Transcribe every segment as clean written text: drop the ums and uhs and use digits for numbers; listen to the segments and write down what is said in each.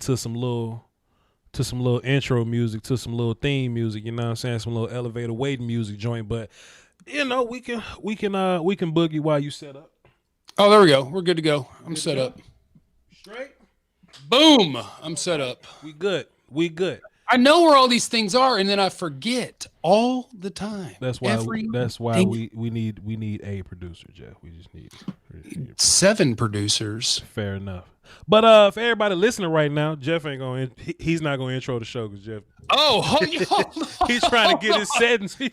to some little intro music, to some little theme music, you know what I'm saying? Some little elevator waiting music joint, but you know, we can boogie while you set up. Oh, there we go. We're good to go. I'm set up. Straight. Boom. I'm set up. We good. I know where all these things are, and then I forget all the time. That's why we need a producer, Jeff. We just need 7 producers. Fair enough. But for everybody listening right now, Jeff ain't going. He's not going to intro the show because Jeff. He's trying to get his settings. Let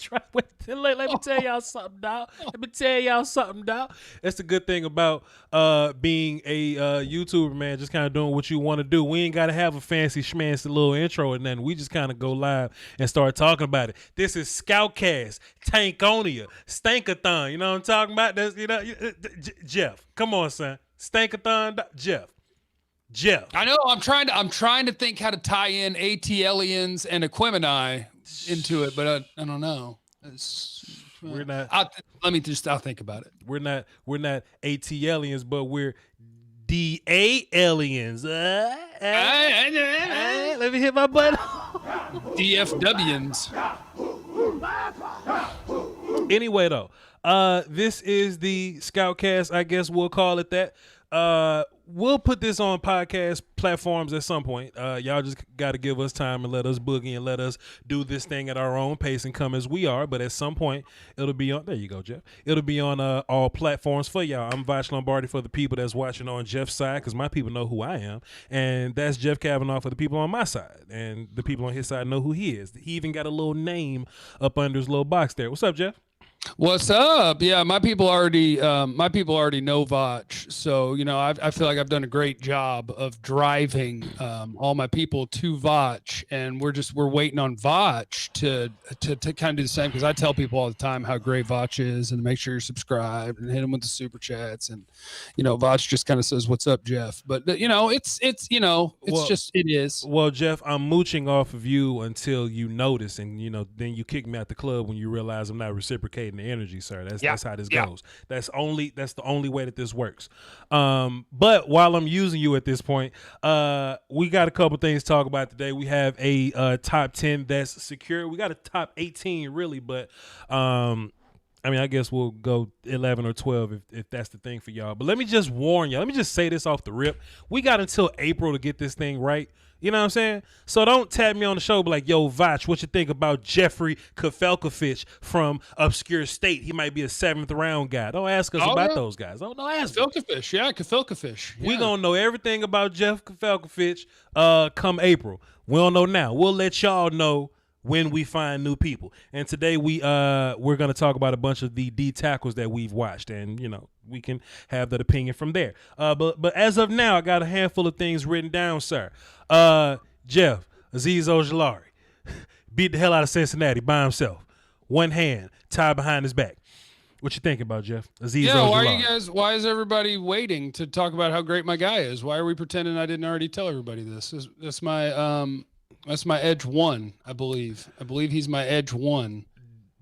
me tell y'all something, dog. That's the good thing about being a YouTuber, man. Just kind of doing what you want to do. We ain't got to have a fancy schmancy little intro and then we just kind of go live and start talking about it. This is Scoutcast, Tankonia, Stankathon. You know what I'm talking about? That's, Jeff, come on, son. Stankathon, Jeff. I know. I'm trying to think how to tie in ATLians and Equimini into it, but I don't know. We're not. I'll think about it. We're not ATLians, but we're DA-aliens. Let me hit my button. DFWians. Anyway, though, this is the Scoutcast. I guess we'll call it that. We'll put this on podcast platforms at some point. Y'all just got to give us time and let us boogie and let us do this thing at our own pace and come as we are. But at some point, it'll be on. There you go, Jeff. It'll be on all platforms for y'all. I'm Voch Lombardi for the people that's watching on Jeff's side because my people know who I am. And that's Jeff Kavanaugh for the people on my side. And the people on his side know who he is. He even got a little name up under his little box there. What's up, Jeff? What's up? Yeah, my people already know Voch, so I feel like I've done a great job of driving all my people to Voch, and we're waiting on Voch to kind of do the same because I tell people all the time how great Voch is and make sure you're subscribed and hit them with the super chats, and Voch just kind of says what's up, Jeff, but it is. Well, Jeff, I'm mooching off of you until you notice, and then you kick me out the club when you realize I'm not reciprocating the energy, sir. That's how this goes. That's the only way that this works. But while I'm using you at this point, we got a couple things to talk about today. We have a top 10 that's secure. We got a top 18 really, but I guess we'll go 11 or 12 if that's the thing for y'all. But let me just warn y'all. Let me just say this off the rip. We got until April to get this thing right. You know what I'm saying? So don't tap me on the show, be like, yo, Voch, what you think about Jeffrey Kafelkovich from Obscure State? He might be a 7th round guy. Don't ask us about those guys. Don't ask me. Kafelkovich. Yeah. We going to know everything about Jeff Kafelkovich come April. We don't know now. We'll let y'all know when we find new people. And today we're going to talk about a bunch of the D tackles that we've watched, and we can have that opinion from there. But as of now, I got a handful of things written down, sir. Jeff, Aziz Ojulari beat the hell out of Cincinnati by himself. One hand tied behind his back. What you thinking about, Jeff? Aziz Ojulari. Why is everybody waiting to talk about how great my guy is? Why are we pretending I didn't already tell everybody this? That's my edge 1, I believe. I believe he's my edge 1.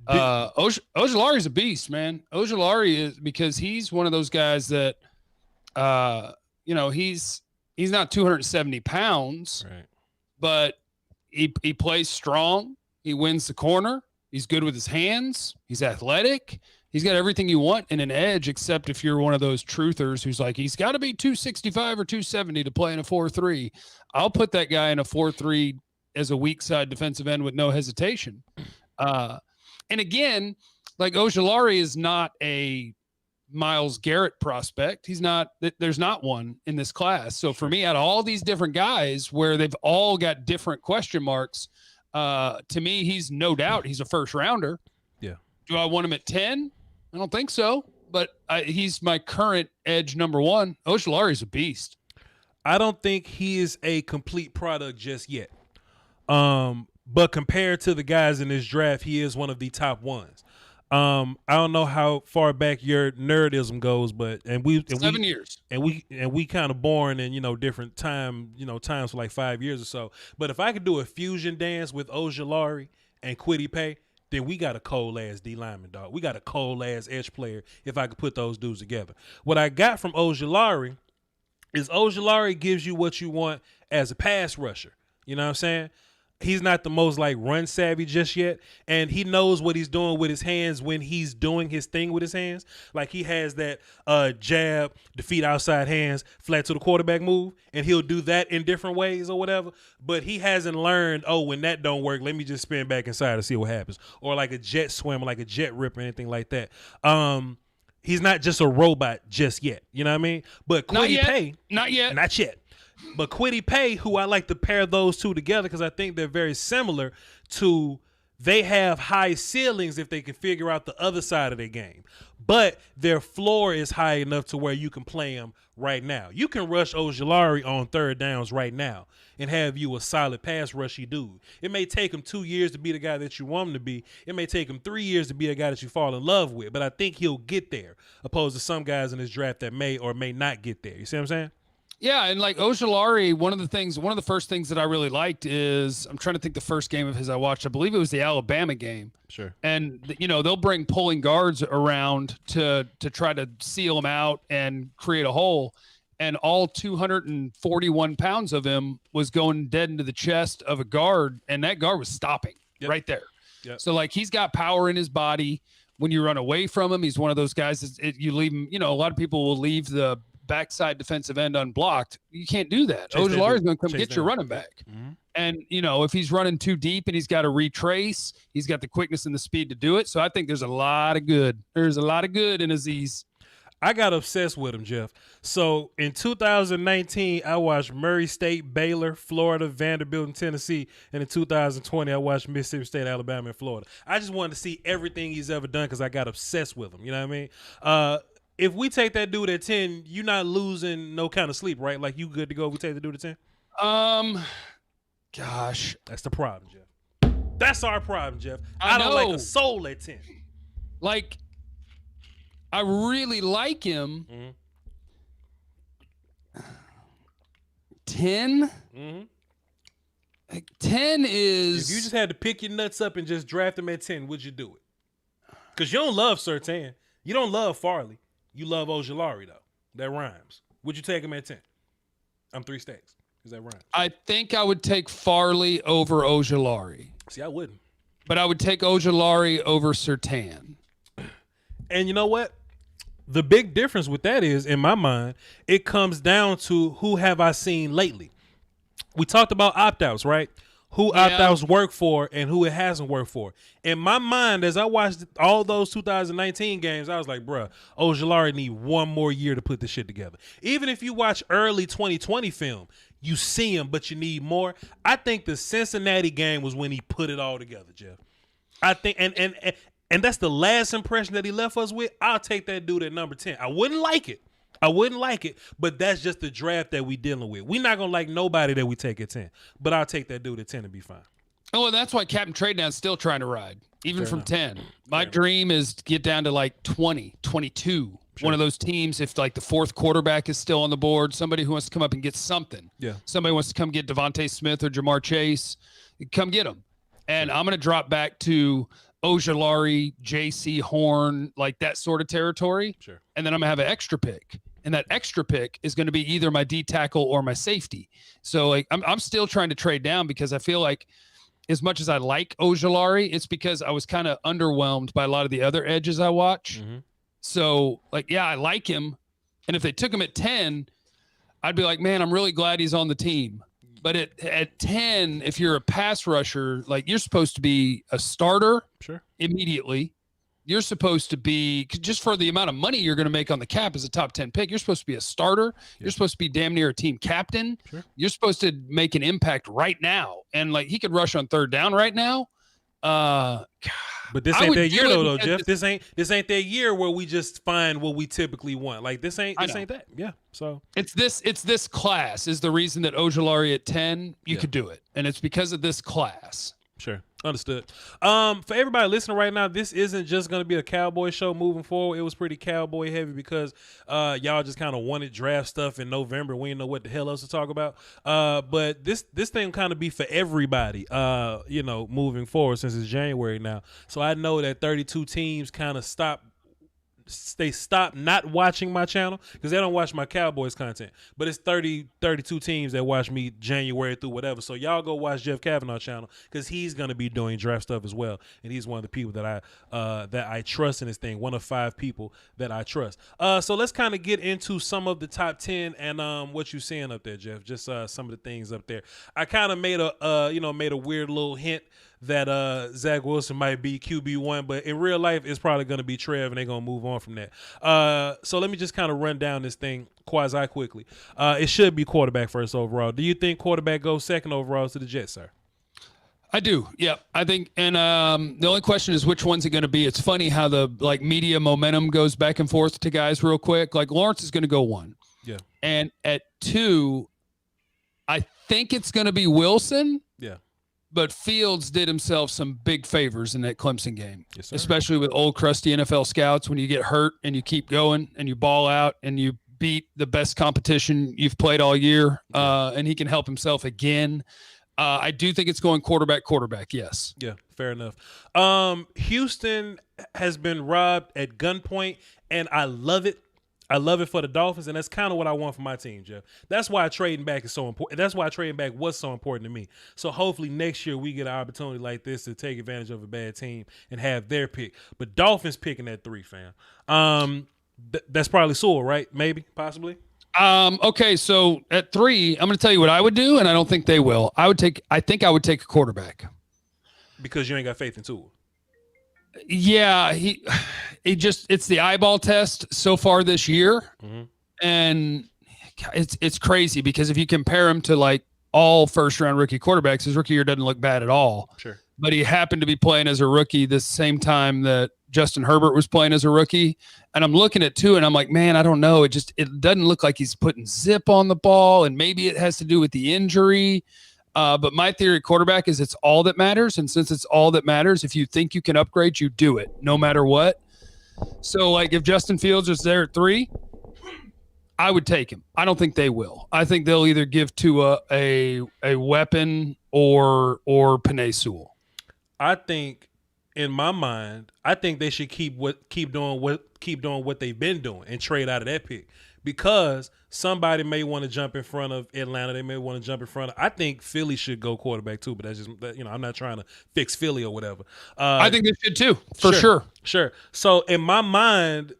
Ojulari's a beast, man. Ojulari is, because he's one of those guys that he's not 270 pounds, right, but he plays strong. He wins the corner. He's good with his hands. He's athletic. He's got everything you want in an edge, except if you're one of those truthers who's like, he's got to be 265 or 270 to play in a 4-3. I'll put that guy in a 4-3 as a weak side defensive end with no hesitation. And again, like Ojulari is not a Myles Garrett prospect. He's not, there's not one in this class. So for me, out of all these different guys where they've all got different question marks, to me, he's no doubt he's a first rounder. Yeah. Do I want him at 10? I don't think so, but he's my current edge number 1. Ojulari's a beast. I don't think he is a complete product just yet. But compared to the guys in this draft, he is one of the top ones. I don't know how far back your nerdism goes, but 7 years, and we kind of born in different times for like 5 years or so. But if I could do a fusion dance with Ojulari and Kwity Paye, then we got a cold ass D lineman, dog. We got a cold ass edge player if I could put those dudes together. What I got from Ojulari is Ojulari gives you what you want as a pass rusher. You know what I'm saying? He's not the most like run savvy just yet, and he knows what he's doing with his hands when he's doing his thing with his hands. Like he has that jab, defeat outside hands, flat to the quarterback move, and he'll do that in different ways or whatever. But he hasn't learned, oh, when that don't work, let me just spin back inside to see what happens, or like a jet swim, like a jet rip, or anything like that. He's not just a robot just yet. You know what I mean? But Kwity Paye, not yet. But Kwity Paye, who I like to pair those two together because I think they're very similar to, they have high ceilings if they can figure out the other side of their game. But their floor is high enough to where you can play them right now. You can rush Ojulari on third downs right now and have you a solid pass rushy dude. It may take him 2 years to be the guy that you want him to be. It may take him 3 years to be a guy that you fall in love with. But I think he'll get there, opposed to some guys in this draft that may or may not get there. You see what I'm saying? Yeah, and like Ojulari, one of the first things that I really liked is, I'm trying to think the first game of his I watched. I believe it was the Alabama game. Sure. And they'll bring pulling guards around to try to seal him out and create a hole. And all 241 pounds of him was going dead into the chest of a guard, and that guard was stopping right there. Yep. So like he's got power in his body. When you run away from him, he's one of those guys that you leave him. A lot of people will leave the backside defensive end unblocked. You can't do that. Ojulari is going to come get your running back. Mm-hmm. And, if he's running too deep and he's got to retrace, he's got the quickness and the speed to do it. So I think there's a lot of good. There's a lot of good in Aziz. I got obsessed with him, Jeff. So in 2019, I watched Murray State, Baylor, Florida, Vanderbilt, and Tennessee. And in 2020, I watched Mississippi State, Alabama, and Florida. I just wanted to see everything he's ever done because I got obsessed with him. You know what I mean? If we take that dude at 10, you're not losing no kind of sleep, right? Like, you good to go if we take the dude at 10? Gosh. That's the problem, Jeff. That's our problem, Jeff. I don't like a soul at 10. Like, I really like him. Mm-hmm. 10? Mm-hmm. Like, 10 is... If you just had to pick your nuts up and just draft him at 10, would you do it? Because you don't love Surtain. You don't love Farley. You love Ojulari, though. That rhymes. Would you take him at 10? I'm 3 stacks. Because that rhymes. I think I would take Farley over Ojulari. See, I wouldn't. But I would take Ojulari over Surtain. And you know what? The big difference with that is, in my mind, it comes down to who have I seen lately. We talked about opt-outs, right? Who opt-outs work for and who it hasn't worked for. In my mind, as I watched all those 2019 games, I was like, bruh, Ojulari need one more year to put this shit together. Even if you watch early 2020 film, you see him, but you need more. I think the Cincinnati game was when he put it all together, Jeff. I think, and that's the last impression that he left us with. I'll take that dude at number 10. I wouldn't like it, but that's just the draft that we dealing with. We're not going to like nobody that we take at 10, but I'll take that dude at 10 and be fine. Oh, and that's why Captain Trade Down's still trying to ride, even from 10. My dream is to get down to like 20, 22. Sure. One of those teams, if like the fourth quarterback is still on the board, somebody who wants to come up and get something. Yeah. Somebody wants to come get Devontae Smith or Jamar Chase, come get them. And I'm going to drop back to Ojulari, J.C. Horn, like that sort of territory. Sure. And then I'm going to have an extra pick. And that extra pick is going to be either my D tackle or my safety. So like I'm still trying to trade down because I feel like as much as I like Ojulari, it's because I was kind of underwhelmed by a lot of the other edges I watch. Mm-hmm. So like, yeah, I like him. And if they took him at 10, I'd be like, man, I'm really glad he's on the team. But at 10, if you're a pass rusher, like you're supposed to be a starter immediately. You're supposed to be, just for the amount of money you're going to make on the cap as a top 10 pick, you're supposed to be a starter. Yeah. You're supposed to be damn near a team captain. Sure. You're supposed to make an impact right now. And like he could rush on third down right now. But this ain't that year though, Jeff. This ain't that year where we just find what we typically want. Like this ain't that. Yeah. So it's this class is the reason that Ojulari at 10, you could do it. And it's because of this class. Sure. Understood. For everybody listening right now, this isn't just going to be a Cowboy show moving forward. It was pretty Cowboy heavy because y'all just kind of wanted draft stuff in November. We didn't know what the hell else to talk about. But this thing kind of be for everybody, moving forward since it's January now. So I know that 32 teams kind of stopped stop not watching my channel because they don't watch my Cowboys content. But it's 32 teams that watch me January through whatever. So y'all go watch Jeff Kavanaugh's channel because he's gonna be doing draft stuff as well, and he's one of the people that I trust in this thing. One of 5 people that I trust. So let's kind of get into some of the top 10 and what you seeing up there, Jeff. Just some of the things up there. I kind of made a weird little hint that Zach Wilson might be QB1, but in real life it's probably going to be Trev, and they're going to move on from that. So let me just kind of run down this thing quasi quickly. It should be quarterback first overall. Do you think quarterback goes second overall to the Jets, sir? I do. Yeah, I think. And the only question is which one's it going to be. It's funny how the media momentum goes back and forth to guys real quick. Like Lawrence is going to go 1. Yeah. And at 2, I think it's going to be Wilson. Yeah. But Fields did himself some big favors in that Clemson game, yes, sir. Especially with old crusty NFL scouts. When you get hurt and you keep going and you ball out and you beat the best competition you've played all year, and he can help himself again. I do think it's going quarterback. Yes. Yeah, fair enough. Houston has been robbed at gunpoint, and I love it. I love it for the Dolphins, and that's kind of what I want for my team, Jeff. That's why trading back is so important. That's why trading back was so important to me. So hopefully next year we get an opportunity like this to take advantage of a bad team and have their pick. But Dolphins picking at 3, fam. That's probably Sewell, right? Maybe, possibly. Okay, so at 3, I'm going to tell you what I would do, and I don't think they will. I think I would take a quarterback because you ain't got faith in Tua. Yeah, it's the eyeball test so far this year. Mm-hmm. And it's crazy because if you compare him to all first round rookie quarterbacks, his rookie year doesn't look bad at all. Sure. But he happened to be playing as a rookie the same time that Justin Herbert was playing as a rookie. And I'm looking at Tua and I'm like, man, I don't know. It doesn't look like he's putting zip on the ball, and maybe it has to do with the injury. But my theory of quarterback is it's all that matters. And since it's all that matters, if you think you can upgrade, you do it no matter what. So if Justin Fields is there at 3, I would take him. I don't think they will. I think they'll either give Tua a weapon or Penei Sewell. I think in my mind, I think they should keep doing what they've been doing and trade out of that pick. Because somebody may want to jump in front of Atlanta. They may want to jump in front of – I think Philly should go quarterback too, but that's just – I'm not trying to fix Philly or whatever. I think they should too, for sure. Sure. So in my mind,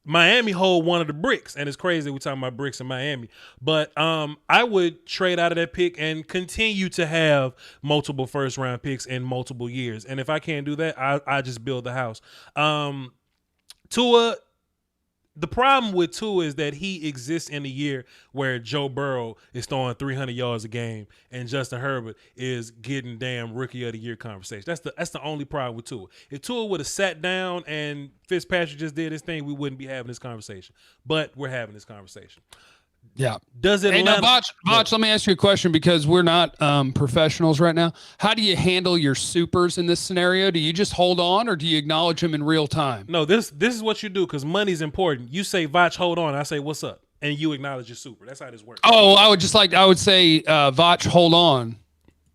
Miami hold one of the bricks, and it's crazy we're talking about bricks in Miami. But I would trade out of that pick and continue to have multiple first-round picks in multiple years. And if I can't do that, I just build the house. Tua – the problem with Tua is that he exists in a year where Joe Burrow is throwing 300 yards a game and Justin Herbert is getting damn rookie of the year conversation. That's the only problem with Tua. If Tua would have sat down and Fitzpatrick just did his thing, we wouldn't be having this conversation. But we're having this conversation. Yeah. Does it? Hey, now, Voch, let me ask you a question because we're not professionals right now. How do you handle your supers in this scenario? Do you just hold on or do you acknowledge them in real time? No, this is what you do because money's important. You say, Voch, hold on. I say, what's up? And you acknowledge your super. That's how this works. Oh, I would say, Voch, hold on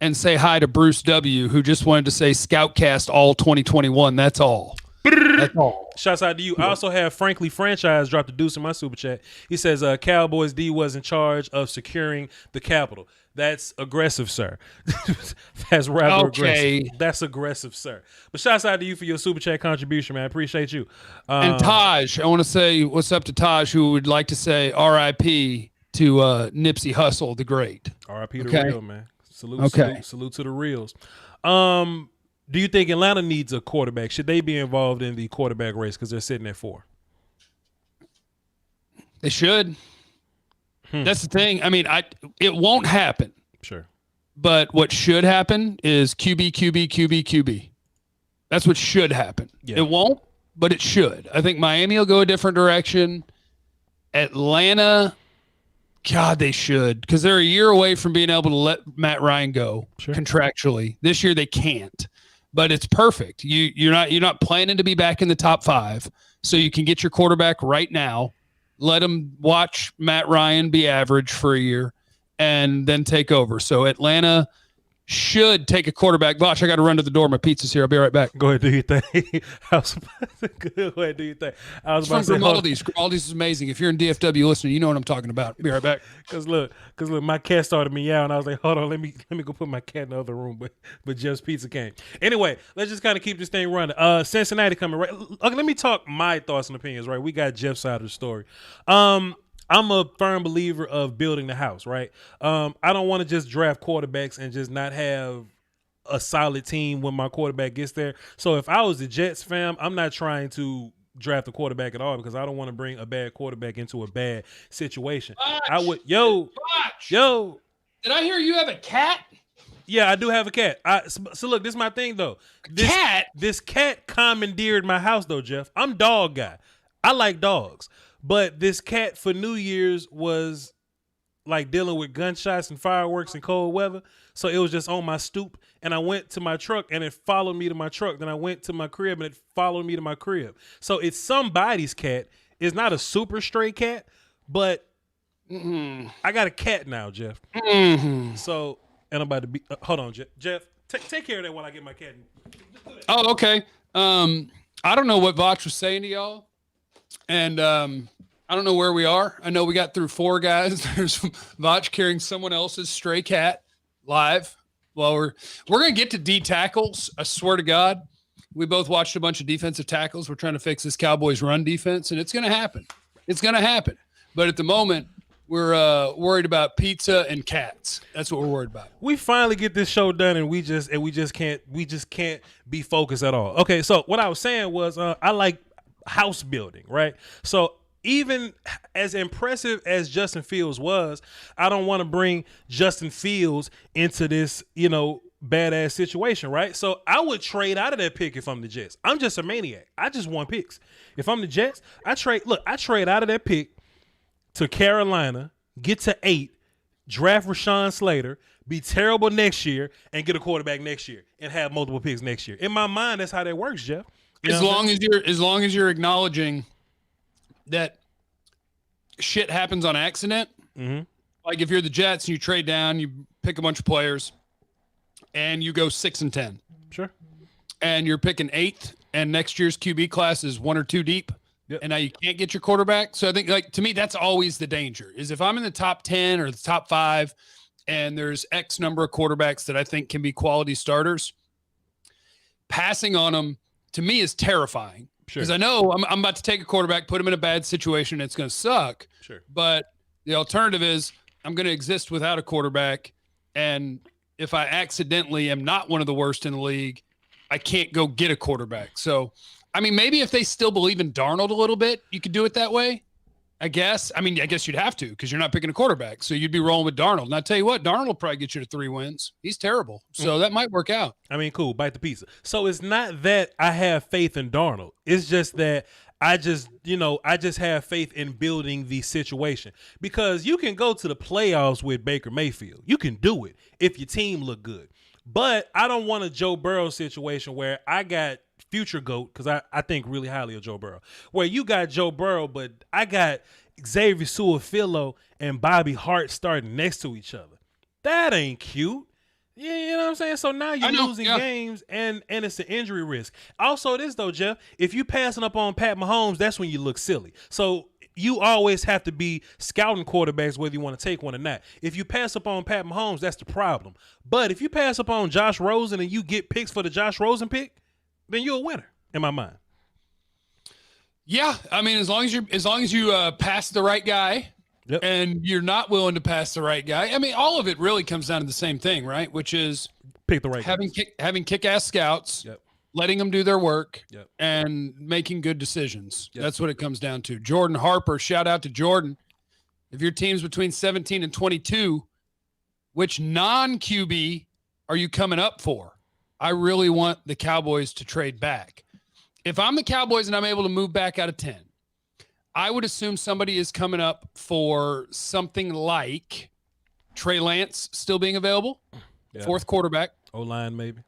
and say hi to Bruce W., who just wanted to say Scoutcast all 2021. That's all. That's all. Shouts out to you. I also have Frankly Franchise dropped a deuce in my super chat. He says Cowboys D was in charge of securing the capital. That's aggressive, sir. That's rather aggressive. That's aggressive, sir. But shouts out to you for your super chat contribution, man. I appreciate you. And Taj, I want to say what's up to Taj, who would like to say R.I.P. to Nipsey Hussle, the great. R.I.P. to the real, man. Salute to the reals. Do you think Atlanta needs a quarterback? Should they be involved in the quarterback race because they're sitting at 4? They should. That's the thing. I mean, it won't happen. Sure. But what should happen is QB. That's what should happen. Yeah. It won't, but it should. I think Miami will go a different direction. Atlanta, God, they should, because they're a year away from being able to let Matt Ryan go contractually. This year they can't. But it's perfect. You're not planning to be back in the top 5, so you can get your quarterback right now. Let him watch Matt Ryan be average for a year, and then take over. So Atlanta, should take a quarterback. Voch, I got to run to the door. My pizza's here. I'll be right back. Go ahead, do your thing. Go ahead, do your thing. I was about to say, Grimaldi's. Grimaldi's is amazing. If you're in DFW listening, you know what I'm talking about. Be right back. Cause look, my cat started meowing. I was like, hold on, let me go put my cat in the other room. But Jeff's pizza came. Anyway, let's just kind of keep this thing running. Cincinnati coming right. Okay, let me talk my thoughts and opinions. Right, we got Jeff's side of the story. I'm a firm believer of building the house, right? I don't want to just draft quarterbacks and just not have a solid team when my quarterback gets there. So if I was the Jets, fam, I'm not trying to draft a quarterback at all because I don't want to bring a bad quarterback into a bad situation. Voch, I would, yo. Did I hear you have a cat? Yeah, I do have a cat. So look, this is my thing though. This cat commandeered my house though, Jeff. I'm dog guy. I like dogs. But this cat for New Year's was like dealing with gunshots and fireworks and cold weather. So it was just on my stoop. And I went to my truck and it followed me to my truck. Then I went to my crib and it followed me to my crib. So it's somebody's cat. It's not a super stray cat, but I got a cat now, Jeff. So, and I'm about to be, hold on, Jeff, take care of that while I get my cat. Oh, okay. I don't know what Voch was saying to y'all. And I don't know where we are. I know we got through 4 guys. There's Voch carrying someone else's stray cat live. Well, we're going to get to D tackles. I swear to God, we both watched a bunch of defensive tackles. We're trying to fix this Cowboys run defense, and it's going to happen. It's going to happen. But at the moment, we're worried about pizza and cats. That's what we're worried about. We finally get this show done, and we just can't be focused at all. Okay, so what I was saying was I like house building, right? So even as impressive as Justin Fields was, I don't want to bring Justin Fields into this, badass situation, right? So I would trade out of that pick if I'm the Jets. I'm just a maniac. I just want picks. If I'm the Jets, I trade out of that pick to Carolina, get to 8, draft Rashawn Slater, be terrible next year, and get a quarterback next year and have multiple picks next year. In my mind, that's how that works, Jeff. As long as you're acknowledging that shit happens on accident, like if you're the Jets and you trade down, you pick a bunch of players, and you go 6-10, sure, and you're picking 8th, and next year's QB class is 1 or 2 deep, and now you can't get your quarterback. So I think, to me, that's always the danger. Is if I'm in the top 10 or the top 5, and there's X number of quarterbacks that I think can be quality starters, passing on them, to me, is terrifying because I know I'm about to take a quarterback, put him in a bad situation. It's going to suck. Sure. But the alternative is I'm going to exist without a quarterback. And if I accidentally am not one of the worst in the league, I can't go get a quarterback. So, I mean, maybe if they still believe in Darnold a little bit, you could do it that way. I guess you'd have to because you're not picking a quarterback. So you'd be rolling with Darnold. And I tell you what, Darnold will probably get you to 3 wins. He's terrible. So that might work out. I mean, cool. Bite the pizza. So it's not that I have faith in Darnold. It's just that I just have faith in building the situation because you can go to the playoffs with Baker Mayfield. You can do it if your team look good. But I don't want a Joe Burrow situation where I got future GOAT, because I think really highly of Joe Burrow, where you got Joe Burrow, but I got Xavier Su'a-Filo and Bobby Hart starting next to each other. That ain't cute. Yeah, you know what I'm saying? So now you're losing games and it's an injury risk. Also this, though, Jeff, if you passing up on Pat Mahomes, that's when you look silly. So you always have to be scouting quarterbacks whether you want to take one or not. If you pass up on Pat Mahomes, that's the problem. But if you pass up on Josh Rosen and you get picks for the Josh Rosen pick, then you're a winner in my mind. Yeah, I mean, as long as you pass the right guy, and you're not willing to pass the right guy. I mean, all of it really comes down to the same thing, right? Which is pick the right having kick-ass scouts, letting them do their work, and making good decisions. That's what it comes down to. Jordan Harper, shout out to Jordan. If your team's between 17 and 22, which non-QB are you coming up for? I really want the Cowboys to trade back. If I'm the Cowboys and I'm able to move back out of 10, I would assume somebody is coming up for something like Trey Lance still being available, 4th quarterback. O-line maybe.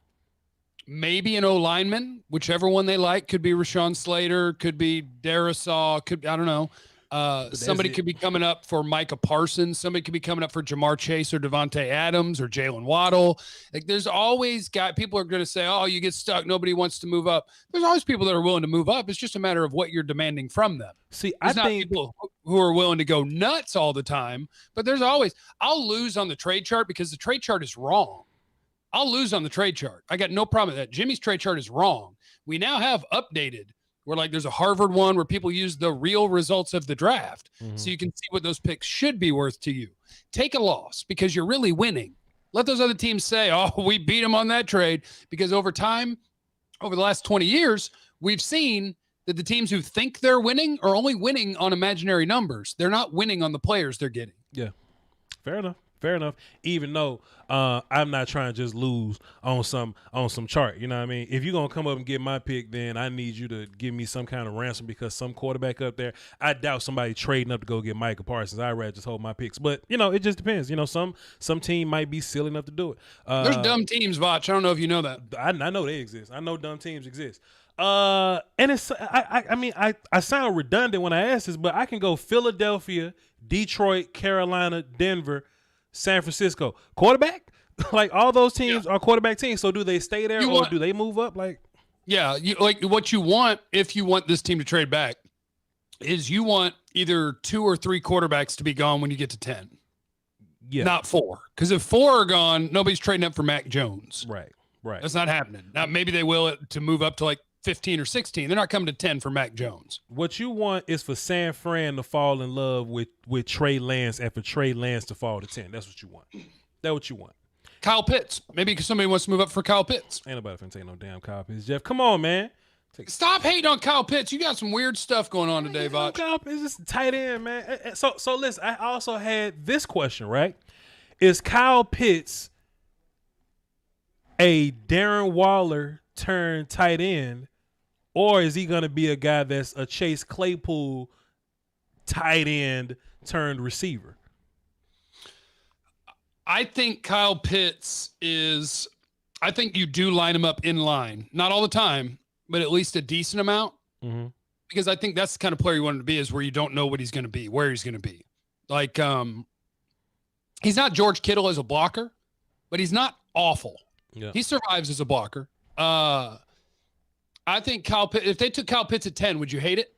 Maybe an O-lineman, whichever one they like. Could be Rashawn Slater, could be Darisaw, I don't know. Somebody could be coming up for Micah Parsons. Somebody could be coming up for Jamar Chase or Devontae Adams or Jalen Waddle. Like there's always people are going to say, oh, you get stuck. Nobody wants to move up. There's always people that are willing to move up. It's just a matter of what you're demanding from them. See, there's not people who are willing to go nuts all the time, but there's always, I'll lose on the trade chart because the trade chart is wrong. I'll lose on the trade chart. I got no problem with that. Jimmy's trade chart is wrong. We now have updated where like there's a Harvard one where people use the real results of the draft. So you can see what those picks should be worth to you. Take a loss because you're really winning. Let those other teams say, oh, we beat them on that trade, because over time, over the last 20 years, we've seen that the teams who think they're winning are only winning on imaginary numbers. They're not winning on the players they're getting. Yeah, fair enough. Fair enough. Even though I'm not trying to just lose on some chart, you know what I mean? If you're gonna come up and get my pick, then I need you to give me some kind of ransom, because some quarterback up there, I doubt somebody trading up to go get Micah Parsons. I'd rather just hold my picks. But it just depends. Some team might be silly enough to do it. There's dumb teams, Voch. I don't know if you know that. I know they exist. I know dumb teams exist. And it's I sound redundant when I ask this, but I can go Philadelphia, Detroit, Carolina, Denver, San Francisco. Quarterback? Like all those teams are quarterback teams. So do they stay there or do they move up? Like, yeah, what you want if you want this team to trade back is you want either 2 or 3 quarterbacks to be gone when you get to 10. Yeah. Not 4. Because if 4 are gone, nobody's trading up for Mac Jones. Right. That's not happening. Now maybe they will to move up to like 15 or 16. They're not coming to 10 for Mac Jones. What you want is for San Fran to fall in love with Trey Lance and for Trey Lance to fall to 10. That's what you want. That's what you want. Kyle Pitts. Maybe because somebody wants to move up for Kyle Pitts. Ain't nobody finna take no damn Kyle Pitts. Jeff, come on, man. Stop hating on Kyle Pitts. You got some weird stuff going on today, Voch. Kyle Pitts is just tight end, man. So listen, I also had this question, right? Is Kyle Pitts a Darren Waller turned tight end, or is he going to be a guy that's a Chase Claypool tight end turned receiver? I think Kyle Pitts is – I think you do line him up in line. Not all the time, but at least a decent amount. Mm-hmm. Because I think that's the kind of player you want him to be, is where you don't know what he's going to be, where he's going to be. Like he's not George Kittle as a blocker, but he's not awful. Yeah. He survives as a blocker. I think Kyle Pitts, if they took Kyle Pitts at 10, would you hate it?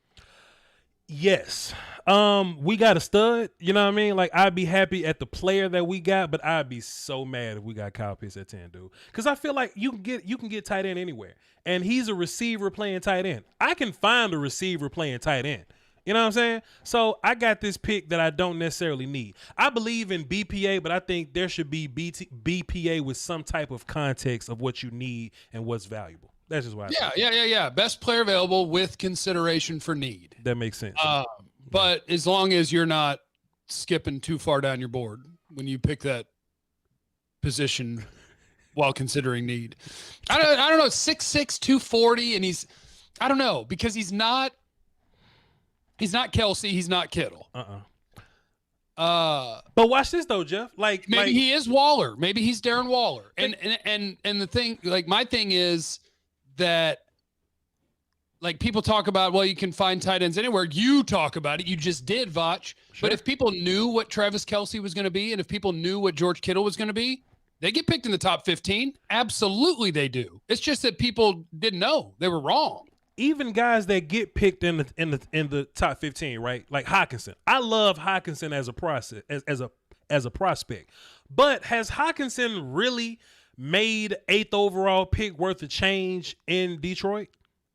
Yes. We got a stud, you know what I mean? Like, I'd be happy at the player that we got, but I'd be so mad if we got Kyle Pitts at 10, dude. Because I feel like you can get tight end anywhere. And he's a receiver playing tight end. I can find a receiver playing tight end. You know what I'm saying? So I got this pick that I don't necessarily need. I believe in BPA, but I think there should be BPA with some type of context of what you need and what's valuable. That's just why. Yeah. Best player available with consideration for need. That makes sense. But as long as you're not skipping too far down your board when you pick that position while considering need. I don't know, 6'6", 240, and I don't know, because he's not Kelsey, he's not Kittle. But watch this though, Jeff. Maybe he is Waller. Maybe he's Darren Waller. And the thing, like, my thing is that, like, people talk about, well, you can find tight ends anywhere. You talk about it. You just did, Voch. Sure. But if people knew what Travis Kelce was going to be, and if people knew what George Kittle was going to be, they get picked in the top 15. Absolutely they do. It's just that people didn't know. They were wrong. Even guys that get picked in the top 15, right? Like Hockenson. I love Hockenson as a process, as a prospect. But has Hockenson really made 8th overall pick worth a change in Detroit?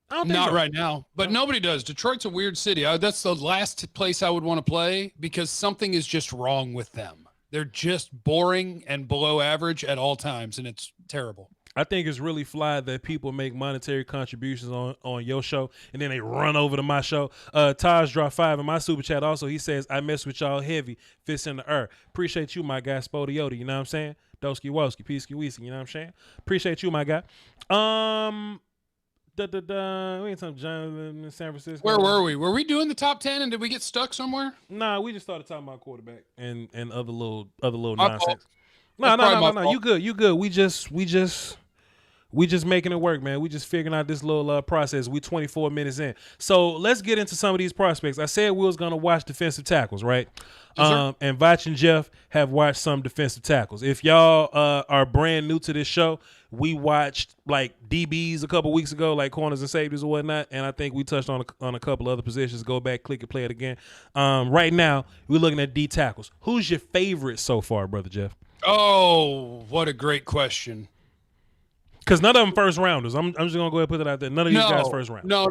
I don't think Not so. right now, but nobody does. Detroit's a weird city. That's the last place I would want to play, because something is just wrong with them. They're just boring and below average at all times, and it's terrible. I think it's really fly that people make monetary contributions on your show, and then they run over to my show. Taj dropped 5 in my super chat also. He says, I mess with y'all heavy, fits in the earth. Appreciate you, my guy, Spodiote, you know what I'm saying? Doski Woski, Peasky Weesky, you know what I'm saying? Appreciate you, my guy. We ain't talking John in San Francisco. Where were we? Were we doing the top 10 and did we get stuck somewhere? Nah, we just started talking about quarterback and other little nonsense. No. You good. We just We just making it work, man. We just figuring out this little process. We 24 minutes in. So let's get into some of these prospects. I said we was going to watch defensive tackles, right? Yes, And Voch and Jeff have watched some defensive tackles. If y'all are brand new to this show, we watched like DBs a couple weeks ago, like corners and safeties or whatnot, and I think we touched on a couple other positions. Go back, click it, play it again. Right now, we're looking at D tackles. Who's your favorite so far, Brother Jeff? Oh, what a great question. Because none of them first rounders. I'm just gonna go ahead and put it out there. None of these guys first round. No.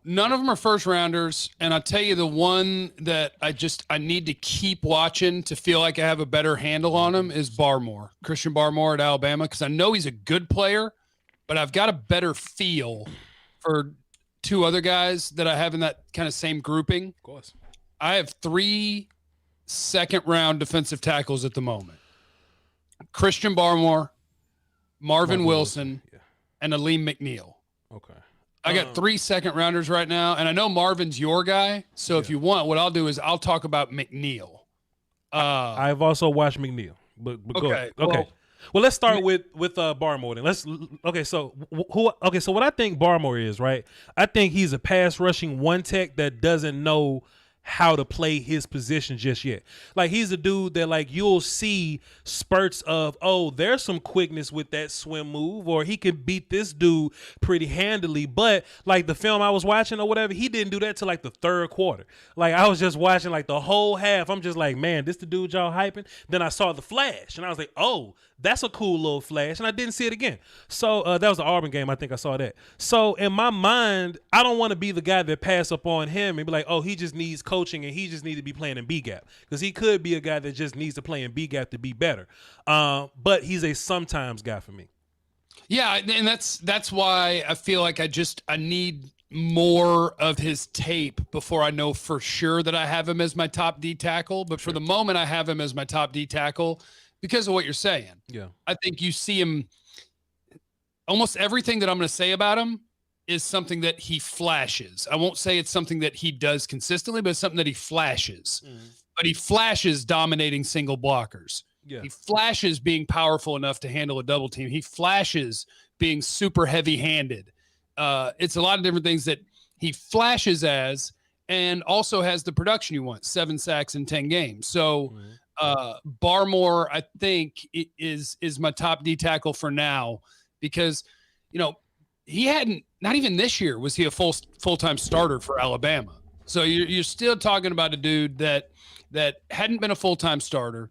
None of them are first rounders. And I'll tell you the one that I need to keep watching to feel like I have a better handle on him is Barmore, Christian Barmore at Alabama. Because I know he's a good player, but I've got a better feel for two other guys that I have in that kind of same grouping. Of course. I have 3 second-round defensive tackles at the moment. Christian Barmore, Marvin Wilson, and Aleem McNeil. Okay. I got 3 second-rounders right now, and I know Marvin's your guy, so if you want, what I'll do is I'll talk about McNeil. I've also watched McNeil, but go ahead. Okay. Well, let's start with Barmore then. So what I think Barmore is, right? I think he's a pass rushing one tech that doesn't know how to play his position just yet. Like, he's a dude that, like, you'll see spurts of, oh, there's some quickness with that swim move, or he can beat this dude pretty handily. But like the film I was watching or whatever, he didn't do that till like the third quarter. Like, I was just watching like the whole half. I'm just like, man, this the dude y'all hyping. Then I saw the flash and I was like, oh, that's a cool little flash, and I didn't see it again. So that was the Auburn game. I think I saw that. So in my mind, I don't want to be the guy that pass up on him and be like, oh, he just needs coaching and he just needs to be playing in B gap, because he could be a guy that just needs to play in B gap to be better. But he's a sometimes guy for me. Yeah, and that's why I feel like I need more of his tape before I know for sure that I have him as my top D tackle. But for the moment, I have him as my top D tackle because of what you're saying. Yeah. I think you see him, almost everything that I'm going to say about him is something that he flashes. I won't say it's something that he does consistently, but it's something that he flashes. But he flashes dominating single blockers. Yeah. He flashes being powerful enough to handle a double team. He flashes being super heavy-handed. It's a lot of different things that he flashes as, and also has the production you want, 7 sacks in 10 games. So Barmore, I think, is my top D tackle for now, because, you know, he hadn't, not even this year was he a full-time starter for Alabama. So you're still talking about a dude that hadn't been a full-time starter,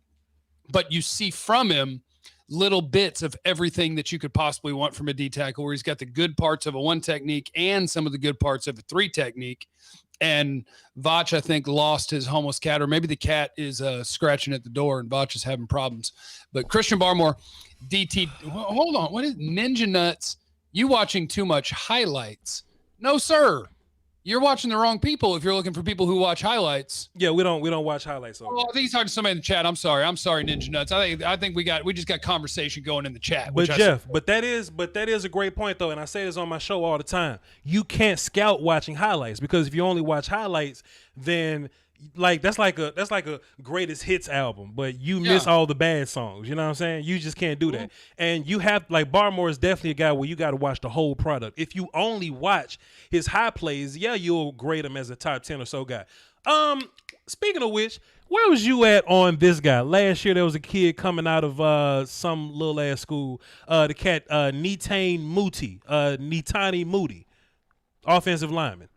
but you see from him little bits of everything that you could possibly want from a D tackle, where he's got the good parts of a 1 technique and some of the good parts of a 3 technique. And Voch, I think, lost his homeless cat, or maybe the cat is scratching at the door and Voch is having problems. But Christian Barmore, DT, hold on. What is Ninja Nuts? You watching too much highlights? No, sir. You're watching the wrong people if you're looking for people who watch highlights. Yeah, we don't watch highlights. Oh, I think he's talking to somebody in the chat. I'm sorry, Ninja Nuts. I think we just got conversation going in the chat. But Jeff, but that is a great point though, and I say this on my show all the time. You can't scout watching highlights, because if you only watch highlights, then like that's like a greatest hits album, but you miss all the bad songs. You know what I'm saying? You just can't do that. And you have, like, Barmore is definitely a guy where you got to watch the whole product. If you only watch his high plays, yeah, you'll grade him as a top 10 or so guy. Speaking of which, where was you at on this guy? Last year there was a kid coming out of some little ass school, the cat Netani Moody, offensive lineman.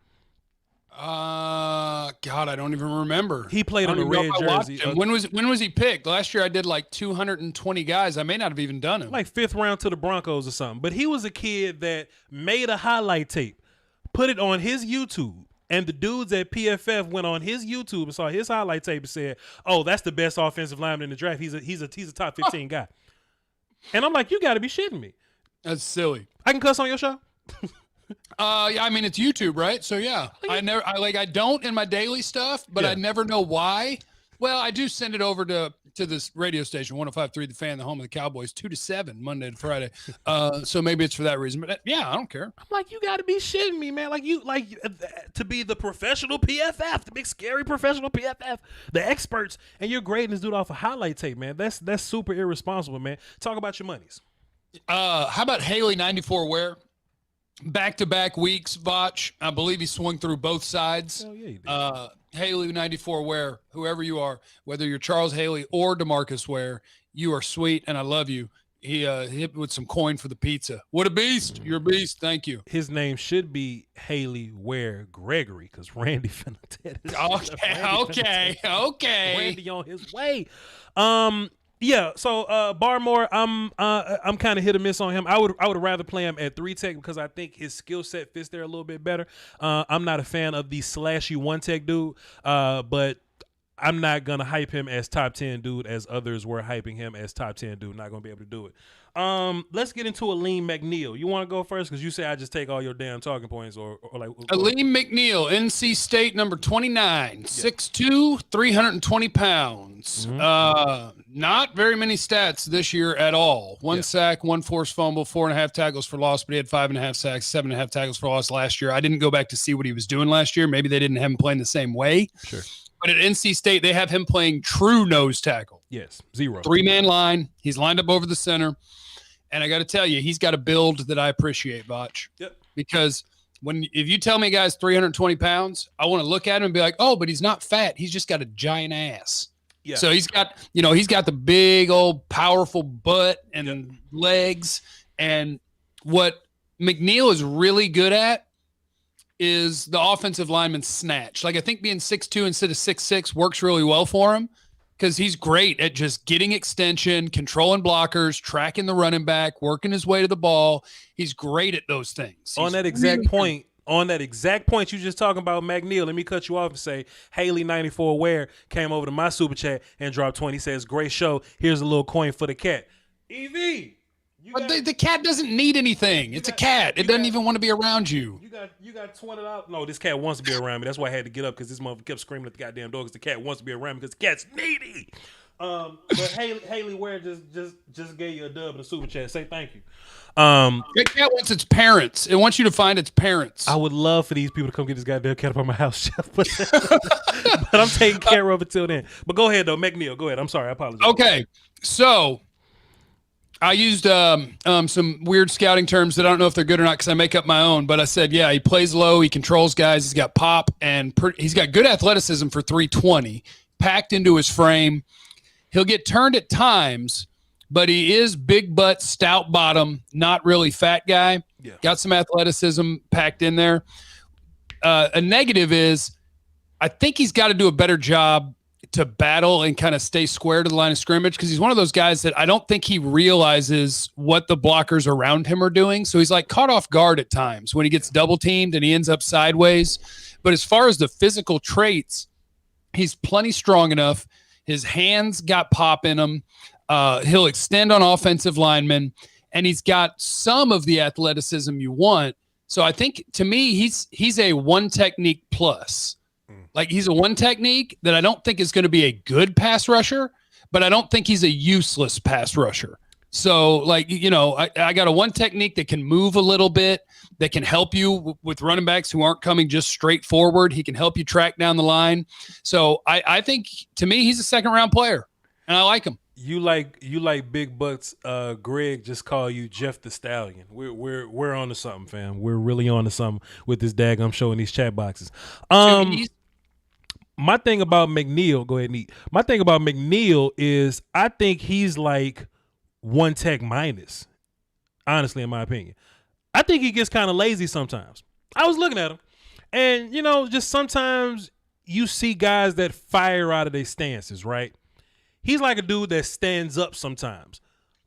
God, I don't even remember. He played on the red jersey. When was he picked? Last year I did like 220 guys. I may not have even done him. Like 5th round to the Broncos or something. But he was a kid that made a highlight tape, put it on his YouTube, and the dudes at PFF went on his YouTube and saw his highlight tape and said, "Oh, that's the best offensive lineman in the draft. He's a top 15 guy." And I'm like, you got to be shitting me. That's silly. I can cuss on your show? Yeah, I mean, it's YouTube, right? So yeah, I don't in my daily stuff, but I never know why. Well, I do send it over to this radio station, 105.3 The Fan, the home of the Cowboys, 2 to 7, Monday to Friday. So maybe it's for that reason, but yeah, I don't care. I'm like, you got to be shitting me, man. Like, you to be the professional PFF, the big scary professional PFF, the experts, and you're grading this dude off a highlight tape, man. That's super irresponsible, man. Talk about your monies. How about Haley 94 Ware? Back-to-back weeks, Voch. I believe he swung through both sides. Oh, yeah, he did. Haley 94 Ware, whoever you are, whether you're Charles Haley or DeMarcus Ware, you are sweet, and I love you. He hit with some coin for the pizza. What a beast. You're a beast. Thank you. His name should be Haley Ware Gregory because Randy finna tear this shit up. Okay. Randy on his way. Yeah, so Barmore, I'm kind of hit or miss on him. I would rather play him at 3 tech because I think his skill set fits there a little bit better. I'm not a fan of the slashy 1 tech dude, but I'm not gonna hype him as top 10 dude as others were hyping him as top 10 dude. Not gonna be able to do it. Let's get into Aleem McNeil. You want to go first because you say I just take all your damn talking points, or like Aleem McNeil, NC State, number 29, 6'2", 320 pounds. Not very many stats this year at all. 1 sack, 1 forced fumble, 4.5 tackles for loss, but he had 5.5 sacks, 7.5 tackles for loss last year. I didn't go back to see what he was doing last year. Maybe they didn't have him playing the same way. Sure. But at NC State, they have him playing true nose tackle. Yes, 0. 3-man line. He's lined up over the center. And I got to tell you, he's got a build that I appreciate, Voch. Yep. Because if you tell me a guy's 320 pounds, I want to look at him and be like, oh, but he's not fat. He's just got a giant ass. Yeah. So he's got the big old powerful butt and legs. And what McNeil is really good at is the offensive lineman snatch. Like, I think being 6'2" instead of 6'6" works really well for him because he's great at just getting extension, controlling blockers, tracking the running back, working his way to the ball. He's great at those things. On that exact point you just talking about McNeil, let me cut you off and say Haley 94 Ware came over to my super chat and dropped 20. Says, great show. Here's a little coin for the cat. EV. The cat doesn't need anything. It's a cat. It doesn't even want to be around you. You got $20. No, this cat wants to be around me. That's why I had to get up because this motherfucker kept screaming at the goddamn door because the cat wants to be around me because the cat's needy. But Haley Ware just gave you a dub in the super chat. Say thank you. The cat wants its parents. It wants you to find its parents. I would love for these people to come get this goddamn cat up on my house, but I'm taking care of it till then. But go ahead though, McNeil. Go ahead. I'm sorry. I apologize. Okay, so I used some weird scouting terms that I don't know if they're good or not because I make up my own. But I said, yeah, he plays low, he controls guys, he's got pop, and he's got good athleticism for 320, packed into his frame. He'll get turned at times, but he is big butt, stout bottom, not really fat guy. Yeah. Got some athleticism packed in there. A negative is I think he's got to do a better job to battle and kind of stay square to the line of scrimmage because he's one of those guys that I don't think he realizes what the blockers around him are doing. So he's like caught off guard at times when he gets double teamed and he ends up sideways. But as far as the physical traits, he's plenty strong enough. His hands got pop in them. He'll extend on offensive linemen, and he's got some of the athleticism you want. So I think to me, he's a 1 technique plus. Like he's a 1 technique that I don't think is going to be a good pass rusher, but I don't think he's a useless pass rusher. So like, I got a 1 technique that can move a little bit, that can help you with running backs who aren't coming just straight forward. He can help you track down the line. So I think to me, he's a 2nd round player and I like him. You like big butts. Greg just called you Jeff the Stallion. We're on to something, fam. We're really on to something with this daggum show in these chat boxes. My thing about McNeil, go ahead, Neat. My thing about McNeil is I think he's like 1 tech minus, honestly, in my opinion. I think he gets kind of lazy sometimes. I was looking at him, and, just sometimes you see guys that fire out of their stances, right? He's like a dude that stands up sometimes,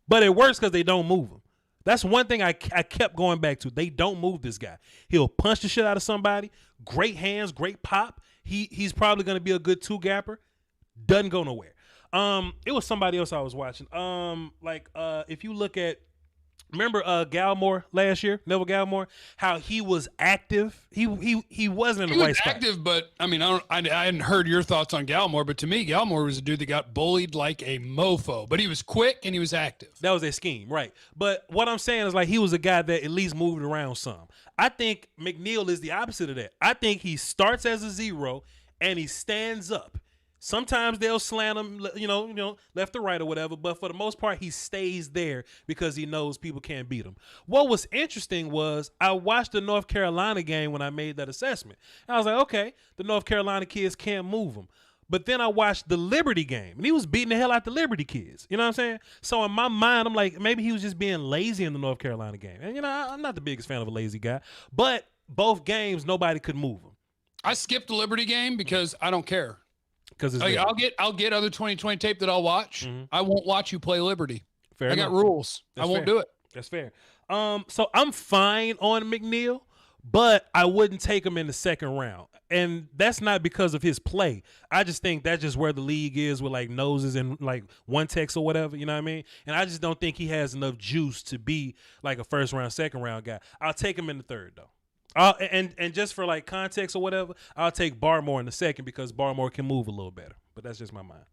but it works because they don't move him. That's one thing I kept going back to. They don't move this guy. He'll punch the shit out of somebody. Great hands, great pop. He's probably going to be a good 2-gapper. Doesn't go nowhere. It was somebody else I was watching. If you look at, remember Gallimore last year, Neville Gallimore, how he was active. He wasn't in the right spot. Active, but I mean, I hadn't heard your thoughts on Gallimore, but to me, Gallimore was a dude that got bullied like a mofo. But he was quick and he was active. That was their scheme, right? But what I'm saying is like he was a guy that at least moved around some. I think McNeil is the opposite of that. I think he starts as a 0 and he stands up. Sometimes they'll slant him, left or right or whatever. But for the most part, he stays there because he knows people can't beat him. What was interesting was I watched the North Carolina game when I made that assessment. I was like, okay, the North Carolina kids can't move him. But then I watched the Liberty game, and he was beating the hell out the Liberty kids. You know what I'm saying? So in my mind, I'm like, maybe he was just being lazy in the North Carolina game. And, I'm not the biggest fan of a lazy guy. But both games, nobody could move him. I skipped the Liberty game because I don't care. Because I'll get other 2020 tape that I'll watch. Mm-hmm. I won't watch you play Liberty. Fair enough. Got rules. I won't do it. That's fair. So I'm fine on McNeil, but I wouldn't take him in the second round. And that's not because of his play. I just think that's just where the league is with like noses and like one text or whatever, you know what I mean? And I just don't think he has enough juice to be like a first round, second round guy. I'll take him in the third though. And just for like context or whatever, I'll take Barmore in the second because Barmore can move a little better. But that's just my mind.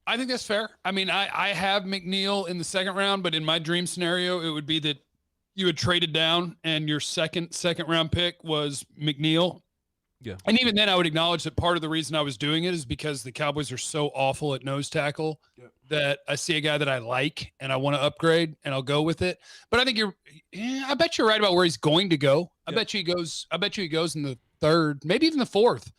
I think that's fair. I mean, I have McNeil in the second round, but in my dream scenario, it would be that you had traded down and your second round pick was McNeil. Yeah. And even then I would acknowledge that part of the reason I was doing it is because the Cowboys are so awful at nose tackle that I see a guy that I like and I want to upgrade and I'll go with it. But I think I bet you're right about where he's going to go. I bet you he goes in the third, maybe even the fourth.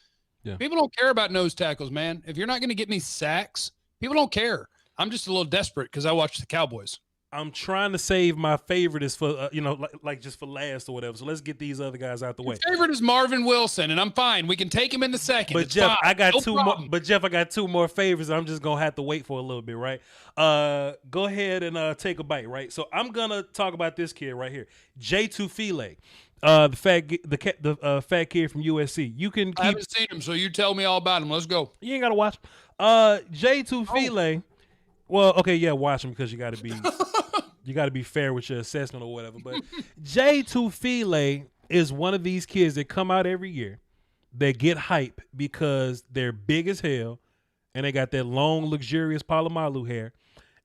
Yeah. People don't care about nose tackles, man. If you're not going to get any sacks, people don't care. I'm just a little desperate because I watch the Cowboys. I'm trying to save my favorite is for, like just for last or whatever. So let's get these other guys out the way. Your favorite is Marvin Wilson, and I'm fine. We can take him in the second. But Jeff, I got two more favorites. I'm just going to have to wait for a little bit, right? Go ahead and take a bite, right? So I'm going to talk about this kid right here. J2 File. The fat kid from USC. I haven't seen him, so you tell me all about him. Let's go. You ain't got to watch him. J2 File. Well, okay, yeah, watch him because you got to be fair with your assessment or whatever. But J2 File is one of these kids that come out every year that get hype because they're big as hell and they got that long, luxurious Palomalu hair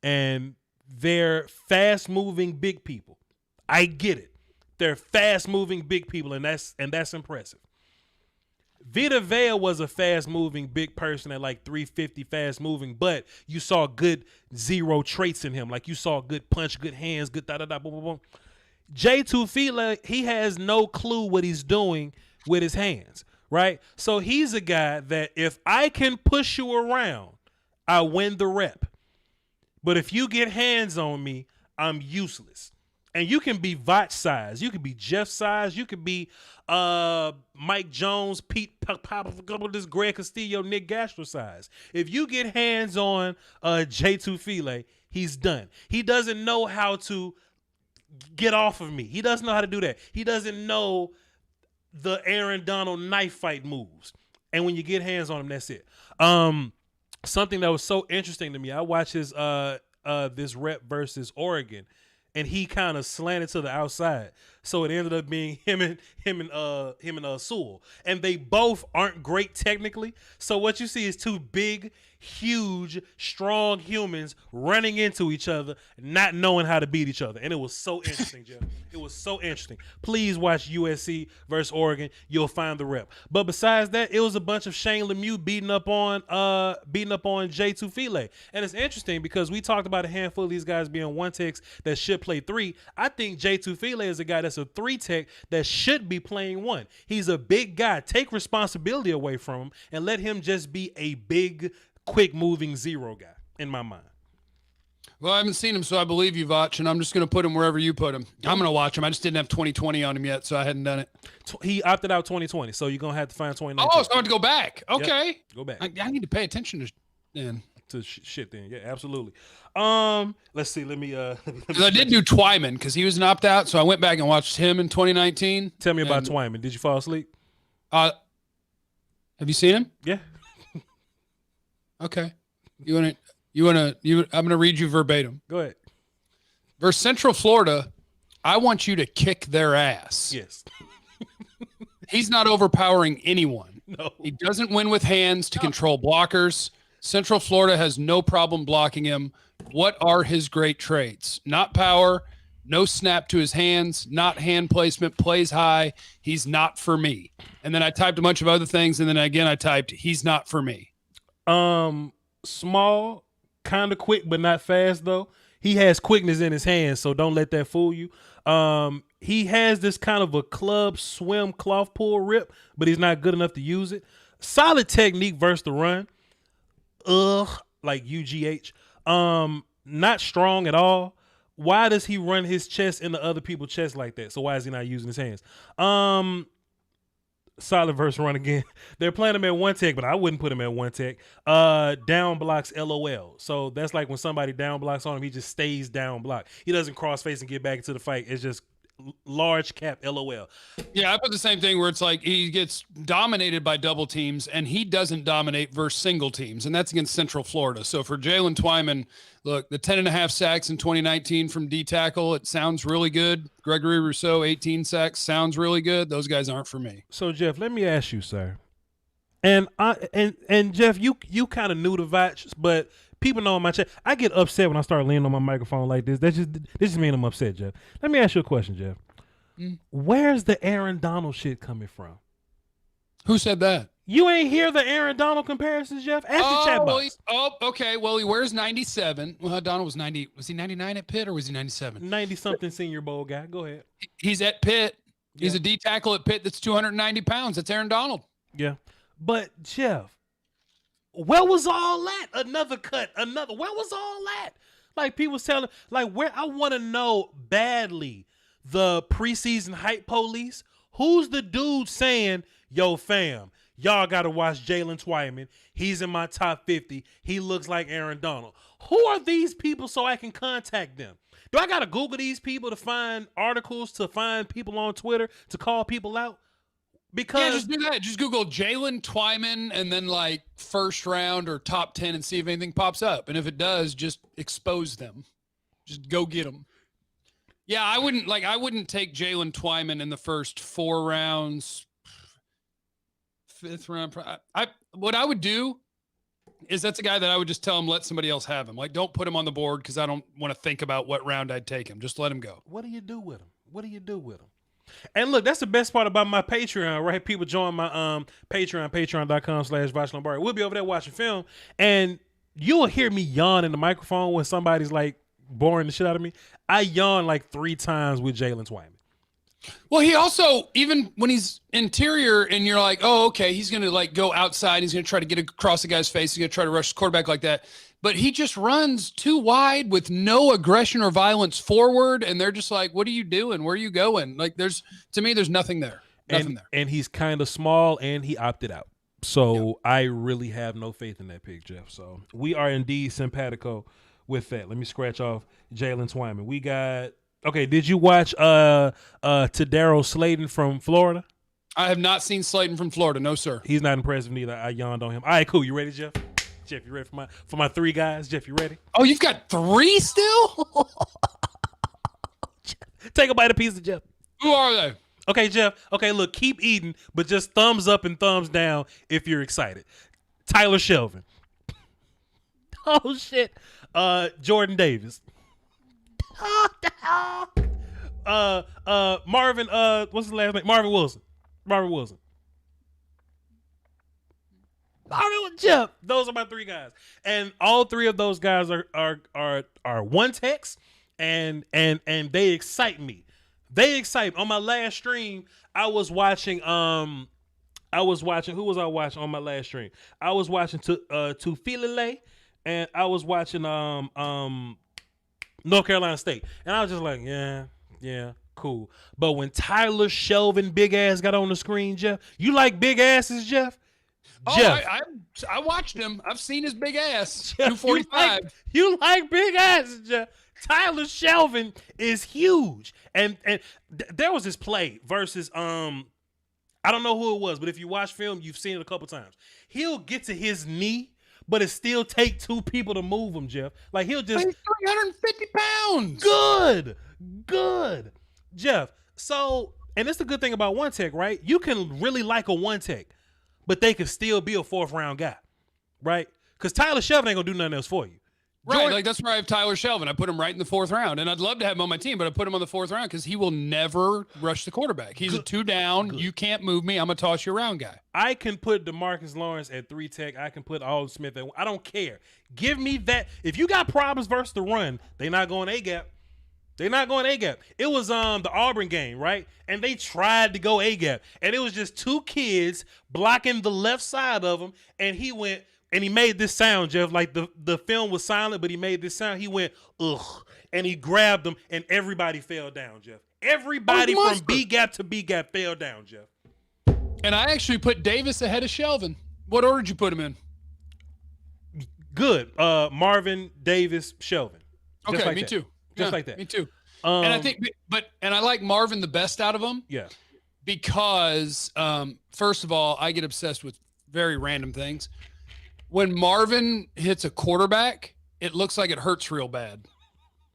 and they're fast-moving big people. I get it. They're fast-moving big people, and that's impressive. Vita Vea was a fast-moving big person at like 350 fast-moving, but you saw good zero traits in him. Like you saw good punch, good hands, good da-da-da, boom, boom, boom. J2 Fila, he has no clue what he's doing with his hands, right? So he's a guy that if I can push you around, I win the rep. But if you get hands on me, I'm useless. And you can be Voch size. You can be Jeff size. You could be Mike Jones, Pete this Greg Castillo, Nick Gastro size. If you get hands on J2 File, he's done. He doesn't know how to get off of me. He doesn't know how to do that. He doesn't know the Aaron Donald knife fight moves. And when you get hands on him, that's it. Something that was so interesting to me, I watched his this rep versus Oregon. And he kind of slanted to the outside, so it ended up being him and Sewell, and they both aren't great technically. So what you see is two big, huge, strong humans running into each other, not knowing how to beat each other, and it was so interesting, Jeff. It was so interesting. Please watch USC versus Oregon. You'll find the rep. But besides that, it was a bunch of Shane Lemieux beating up on J2 File, and it's interesting because we talked about a handful of these guys being one techs that should play three. I think J2 File is a guy that's a three tech that should be playing one. He's a big guy. Take responsibility away from him and let him just be a big, quick moving zero guy in my mind. Well, I haven't seen him, so I believe you, Voch, and I'm just going to put him wherever you put him. I'm going to watch him. I just didn't have 2020 on him yet, so I hadn't done it. He opted out 2020, so you're going to have to find 2019. Oh, so I have to go back. Okay. Yep. Go back. I need to pay attention to shit then. Yeah, absolutely. Let's see. Let me I did do Twyman because he was an opt-out, so I went back and watched him in 2019. Tell me about Twyman. Did you fall asleep? Have you seen him? Yeah. Okay. I'm gonna read you verbatim. Go ahead. Versus Central Florida, I want you to kick their ass. Yes. He's not overpowering anyone. No. He doesn't win with hands to control blockers. Central Florida has no problem blocking him. What are his great traits? Not power, no snap to his hands, not hand placement, plays high. He's not for me. And then I typed a bunch of other things, and then again I typed, he's not for me. Small, kind of quick, but not fast though. He has quickness in his hands, so don't let that fool you. He has this kind of a club swim cloth pull rip, but he's not good enough to use it. Solid technique versus the run. Like UGH. Not strong at all. Why does he run his chest into other people's chest like that? So why is he not using his hands? Solid verse run again. They're playing him at one tech, but I wouldn't put him at one tech. Down blocks LOL. So that's like when somebody down blocks on him, he just stays down block. He doesn't cross face and get back into the fight. It's just large cap LOL. Yeah, I put the same thing where it's like he gets dominated by double teams and he doesn't dominate versus single teams, and that's against Central Florida. So for Jalen Twyman, look, the 10.5 sacks in 2019 from D tackle, it sounds really good. Gregory Rousseau, 18 sacks, sounds really good. Those guys aren't for me. So Jeff, let me ask you, sir. And Jeff, you kind of knew the Voch, but people know on my chat, I get upset when I start leaning on my microphone like this. This just means I'm upset, Jeff. Let me ask you a question, Jeff. Where's the Aaron Donald shit coming from? Who said that? You ain't hear the Aaron Donald comparisons, Jeff? Ask the chat box. Okay. Well, he wears 97. Well, Donald was 90. Was he 99 at Pitt or was he 97? 90-something Senior Bowl guy. Go ahead. He's at Pitt. Yeah. He's a D tackle at Pitt that's 290 pounds. That's Aaron Donald. Yeah. But, Jeff, where was all that? Another cut. Where was all that? Like, people telling, like, where I want to know badly the preseason hype police. Who's the dude saying, yo, fam, y'all got to watch Jalen Twyman. He's in my top 50. He looks like Aaron Donald. Who are these people so I can contact them? Do I got to Google these people to find articles, to find people on Twitter, to call people out? Because yeah, just do that. Just Google Jalen Twyman and then like first round or top 10 and see if anything pops up. And if it does, just expose them. Just go get them. Yeah, I wouldn't take Jalen Twyman in the first 4 rounds, 5th round. What I would do is that's a guy that I would just tell him, let somebody else have him. Like, don't put him on the board because I don't want to think about what round I'd take him. Just let him go. What do you do with him? And look, that's the best part about my Patreon, right? People join my Patreon, patreon.com/VochLombardi. We'll be over there watching film, and you'll hear me yawn in the microphone when somebody's like boring the shit out of me. I yawn like 3 times with Jalen Twyman. Well, he also, even when he's interior and you're like, oh, okay, he's going to like go outside. He's going to try to get across the guy's face. He's going to try to rush the quarterback like that. But he just runs too wide with no aggression or violence forward. And they're just like, what are you doing? Where are you going? Like to me, there's nothing there. And he's kind of small and he opted out. So I really have no faith in that pick, Jeff. So we are indeed simpatico with that. Let me scratch off Jalen Twyman. We got, okay, did you watch Tadaro Slayton from Florida? I have not seen Slayton from Florida. No, sir. He's not impressive neither. I yawned on him. All right, cool. You ready, Jeff? Jeff, you ready for my 3 guys? Jeff, you ready? Oh, you've got 3 still? Take a bite of pizza, Jeff. Who are they? Okay, Jeff. Okay, look, keep eating, but just thumbs up and thumbs down if you're excited. Tyler Shelvin. Oh, shit. Jordan Davis. Marvin, what's his last name? Marvin Wilson. Jeff. Those are my 3 guys. And all 3 of those guys are one techs and they excite me. On my last stream, I was watching who was I watching on my last stream? I was watching Tufilele and I was watching North Carolina State. And I was just like, yeah, cool. But when Tyler Shelvin big ass got on the screen, Jeff, you like big asses, Jeff? Oh, Jeff. I watched him. I've seen his big ass. Jeff, 245. You like big asses, Jeff. Tyler Shelvin is huge. And there was this play versus I don't know who it was, but if you watch film, you've seen it a couple times. He'll get to his knee, but it still take 2 people to move him, Jeff. Like he's 350 pounds. Good. Jeff. So, and it's the good thing about one tech, right? You can really like a one tech, but they can still be a 4th round guy, right? Because Tyler Shelvin ain't gonna do nothing else for you. Right, like that's where I have Tyler Shelvin. I put him right in the 4th round, and I'd love to have him on my team, but I put him on the 4th round because he will never rush the quarterback. He's a 2 down. Good. You can't move me. I'm a toss you around guy. I can put DeMarcus Lawrence at 3 tech. I can put Alden Smith at. I don't care. Give me that. If you got problems versus the run, they're not going A gap. They're not going A gap. It was the Auburn game, right? And they tried to go A gap, and it was just 2 kids blocking the left side of him, and he went. And he made this sound, Jeff, like the film was silent, but he made this sound. He went, ugh, and he grabbed them, and everybody fell down, Jeff. Everybody from B gap to B gap fell down, Jeff. And I actually put Davis ahead of Shelvin. What order did you put him in? Good. Marvin, Davis, Shelvin. Okay, like me too. Just like that. Me too. And I think, and I like Marvin the best out of them. Yeah. Because, first of all, I get obsessed with very random things. When Marvin hits a quarterback, it looks like it hurts real bad.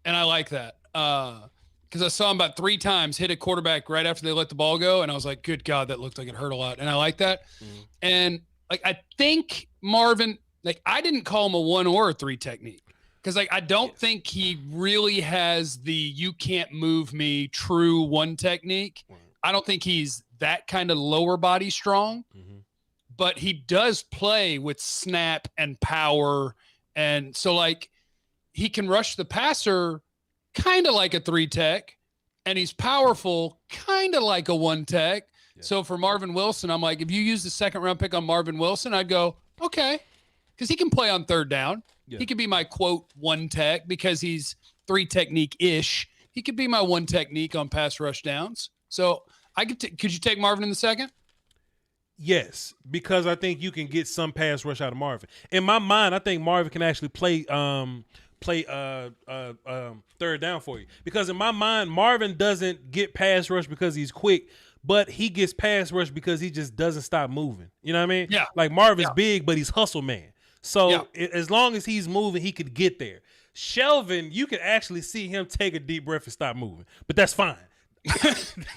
And I like that. Because I saw him about 3 times hit a quarterback right after they let the ball go. And I was like, good God, that looked like it hurt a lot. And I like that. Mm-hmm. And like, I think Marvin, like I didn't call him a 1 or a 3 technique. Because like, I don't think he really has the you can't move me true 1 technique. Mm-hmm. I don't think he's that kind of lower body strong. Mm-hmm. But he does play with snap and power. And so, like, he can rush the passer kind of like a 3 tech, and he's powerful kind of like a 1 tech. Yeah. So for Marvin Wilson, I'm like, if you use the 2nd round pick on Marvin Wilson, I'd go, okay, because he can play on 3rd down. Yeah. He could be my, quote, 1 tech because he's 3 technique-ish. He could be my 1 technique on pass rush downs. So I could you take Marvin in the 2nd? Yes, because I think you can get some pass rush out of Marvin. In my mind, I think Marvin can actually play 3rd down for you. Because in my mind, Marvin doesn't get pass rush because he's quick, but he gets pass rush because he just doesn't stop moving. You know what I mean? Yeah. Like Marvin's big, but he's hustle man. So as long as he's moving, he could get there. Shelvin, you can actually see him take a deep breath and stop moving, but that's fine.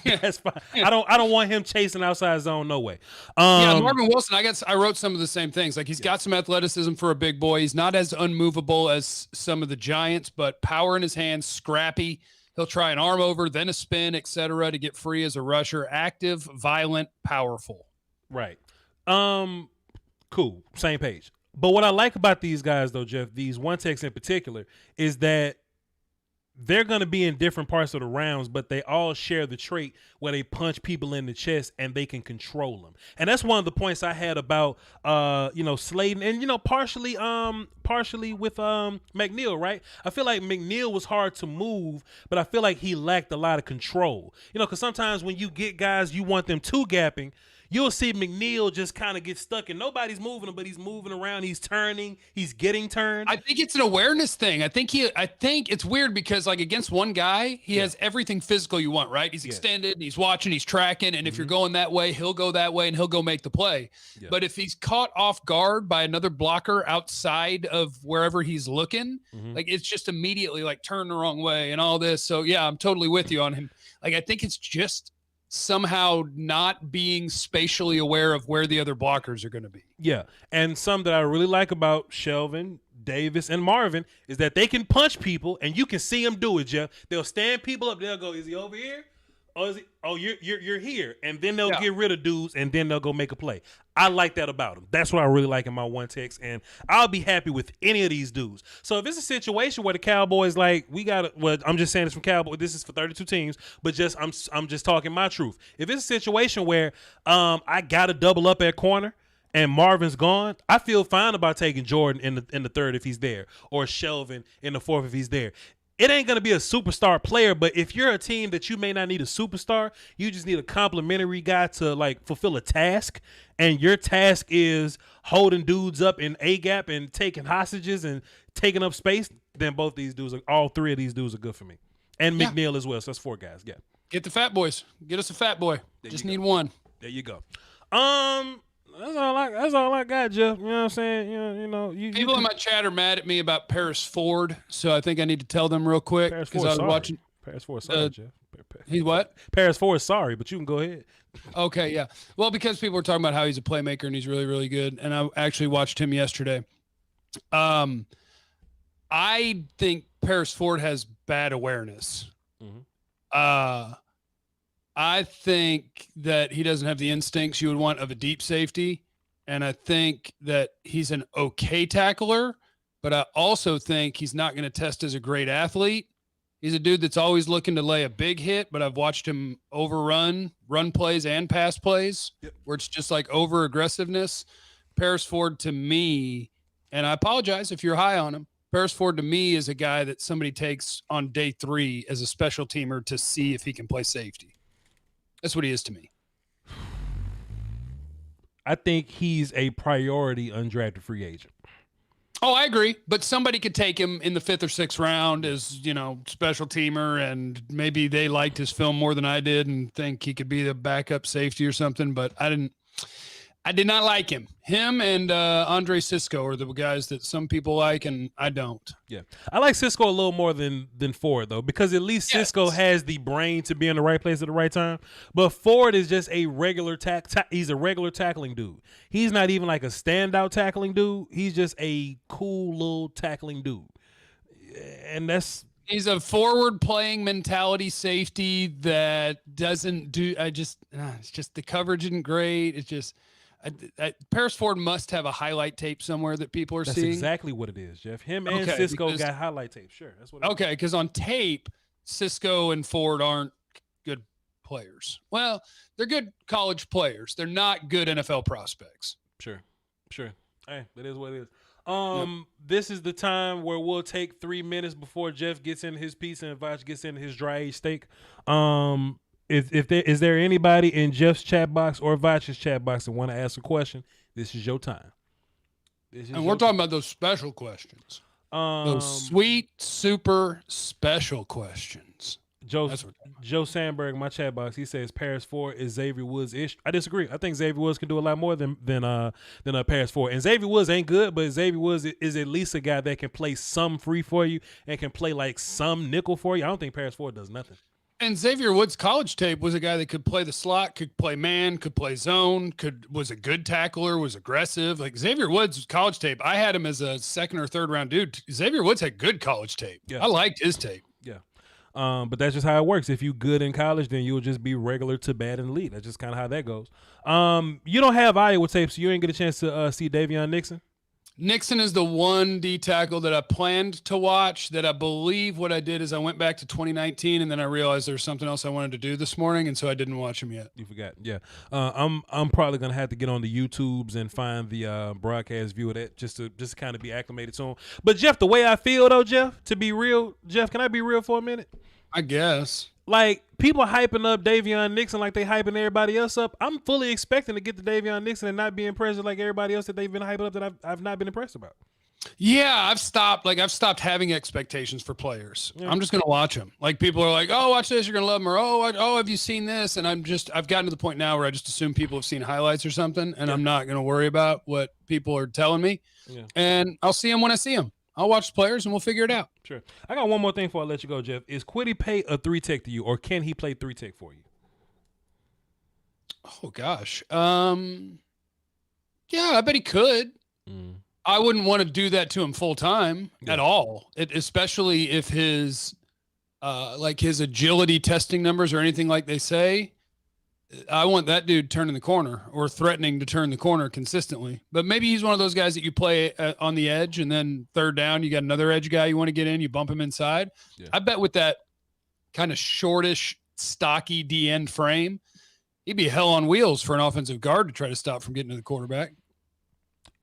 That's fine. I don't want him chasing outside zone. No way. Marvin Wilson. I wrote some of the same things. Like he's got some athleticism for a big boy. He's not as unmovable as some of the giants, but power in his hands, scrappy. He'll try an arm over, then a spin, etc. to get free as a rusher. Active, violent, powerful. Right. Cool. Same page. But what I like about these guys, though, Jeff, these 1 techs in particular, is that they're going to be in different parts of the rounds, but they all share the trait where they punch people in the chest and they can control them. And that's one of the points I had about, Slayton and, partially with McNeil, right? I feel like McNeil was hard to move, but I feel like he lacked a lot of control. Because sometimes when you get guys, you want them 2-gapping. You'll see McNeil just kind of get stuck and nobody's moving him, but he's moving around. He's turning. He's getting turned. I think it's an awareness thing. I think it's weird because like against one guy, he has everything physical you want, right? He's extended, and he's watching, he's tracking. And if you're going that way, he'll go that way and he'll go make the play. Yeah. But if he's caught off guard by another blocker outside of wherever he's looking, like it's just immediately like turn the wrong way and all this. So yeah, I'm totally with you on him. Like, I think it's just somehow not being spatially aware of where the other blockers are going to be. Yeah. And some that I really like about Shelvin, Davis, and Marvin is that they can punch people and you can see them do it, Jeff. They'll stand people up. They'll go, is he over here? Or is he, oh, you're here. And then they'll get rid of dudes and then they'll go make a play. I like that about them. That's what I really like in my 1 techs. And I'll be happy with any of these dudes. So if it's a situation where the Cowboys, like, I'm just saying this from Cowboys. This is for 32 teams, but I'm just talking my truth. If it's a situation where I got to double up at corner and Marvin's gone, I feel fine about taking Jordan in the 3rd if he's there, or Shelvin in the 4th if he's there. It ain't going to be a superstar player, but if you're a team that you may not need a superstar, you just need a complimentary guy to like fulfill a task, and your task is holding dudes up in A-gap and taking hostages and taking up space, then all 3 of these dudes are good for me. And McNeil as well, so that's 4 guys. Yeah. Get the fat boys. Get us a fat boy. Just need one. There you go. That's all I got, Jeff. You know what I'm saying? People in my chat are mad at me about Paris Ford, so I think I need to tell them real quick because I was watching. Paris Ford, sorry, Jeff. He's what? Paris Ford, sorry, but you can go ahead. Okay, yeah. Well, because people were talking about how he's a playmaker and he's really, really good, and I actually watched him yesterday. I think Paris Ford has bad awareness. Mm-hmm. I think that he doesn't have the instincts you would want of a deep safety. And I think that he's an okay tackler, but I also think he's not going to test as a great athlete. He's a dude that's always looking to lay a big hit, but I've watched him overrun run plays and pass plays where it's just like over aggressiveness. Paris Ford to me, and I apologize if you're high on him, Paris Ford to me is a guy that somebody takes on day 3 as a special teamer to see if he can play safety. That's what he is to me. I think he's a priority undrafted free agent. Oh, I agree. But somebody could take him in the 5th or 6th round as, special teamer, and maybe they liked his film more than I did and think he could be the backup safety or something. But I did not like him. Him and Andre Cisco are the guys that some people like, and I don't. Yeah, I like Cisco a little more than Ford, though, because at least Cisco has the brain to be in the right place at the right time. But Ford is just a regular he's a regular tackling dude. He's not even like a standout tackling dude. He's just a cool little tackling dude, and he's a forward playing mentality safety that doesn't do. It's just the coverage isn't great. It's just. Paris Ford must have a highlight tape somewhere that people are seeing. That's exactly what it is, Jeff. Him and Cisco got highlight tape. Sure, that's what. Okay, because on tape, Cisco and Ford aren't good players. Well, they're good college players. They're not good NFL prospects. Sure. Hey, that is what it is. This is the time where we'll take 3 minutes before Jeff gets into his piece and Voch gets into his dry aged steak. Is there anybody in Jeff's chat box or Voch's chat box that want to ask a question? This is your time. And we're talking about those special questions. Those sweet, super special questions. Joe Sandberg, my chat box, he says Paris Ford is Xavier Woods-ish. I disagree. I think Xavier Woods can do a lot more than Paris Ford. And Xavier Woods ain't good, but Xavier Woods is at least a guy that can play some free for you and can play like some nickel for you. I don't think Paris Ford does nothing. And Xavier Woods' college tape was a guy that could play the slot, could play man, could play zone, was a good tackler, was aggressive. Like Xavier Woods' college tape, I had him as a 2nd or 3rd round dude. Xavier Woods had good college tape. Yeah. I liked his tape. Yeah. But that's just how it works. If you good in college, then you'll just be regular to bad in elite. That's just kind of how that goes. You don't have Iowa tape, so you ain't get a chance to see Davion Nixon. Nixon is the one D tackle that I planned to watch that I believe what I did is I went back to 2019 and then I realized there's something else I wanted to do this morning, and so I didn't watch him yet. You forgot. Yeah. I'm probably going to have to get on the YouTubes and find the broadcast view of that just to kind of be acclimated to him. But Jeff, the way I feel though, Jeff, to be real, Jeff, can I be real for a minute? I guess. Like, people hyping up Davion Nixon like they hyping everybody else up. I'm fully expecting to get to Davion Nixon and not be impressed like everybody else that they've been hyping up that I've not been impressed about. Yeah, I've stopped having expectations for players. Yeah. I'm just going to watch them. Like, people are like, oh, watch this, you're going to love them. Or, oh, have you seen this? And I've gotten to the point now where I just assume people have seen highlights or something, and I'm not going to worry about what people are telling me. Yeah. And I'll see them when I see them. I'll watch the players and we'll figure it out. Sure. I got one more thing before I let you go, Jeff. Is Kwity Paye a 3-tech to you, or can he play 3-tech for you? Oh, gosh. Yeah, I bet he could. I wouldn't want to do that to him full time at all, especially if his agility testing numbers or anything like they say. I want that dude turning the corner or threatening to turn the corner consistently. But maybe he's one of those guys that you play on the edge, and then 3rd down, you got another edge guy you want to get in, you bump him inside. Yeah. I bet with that kind of shortish, stocky D-end frame, he'd be hell on wheels for an offensive guard to try to stop from getting to the quarterback.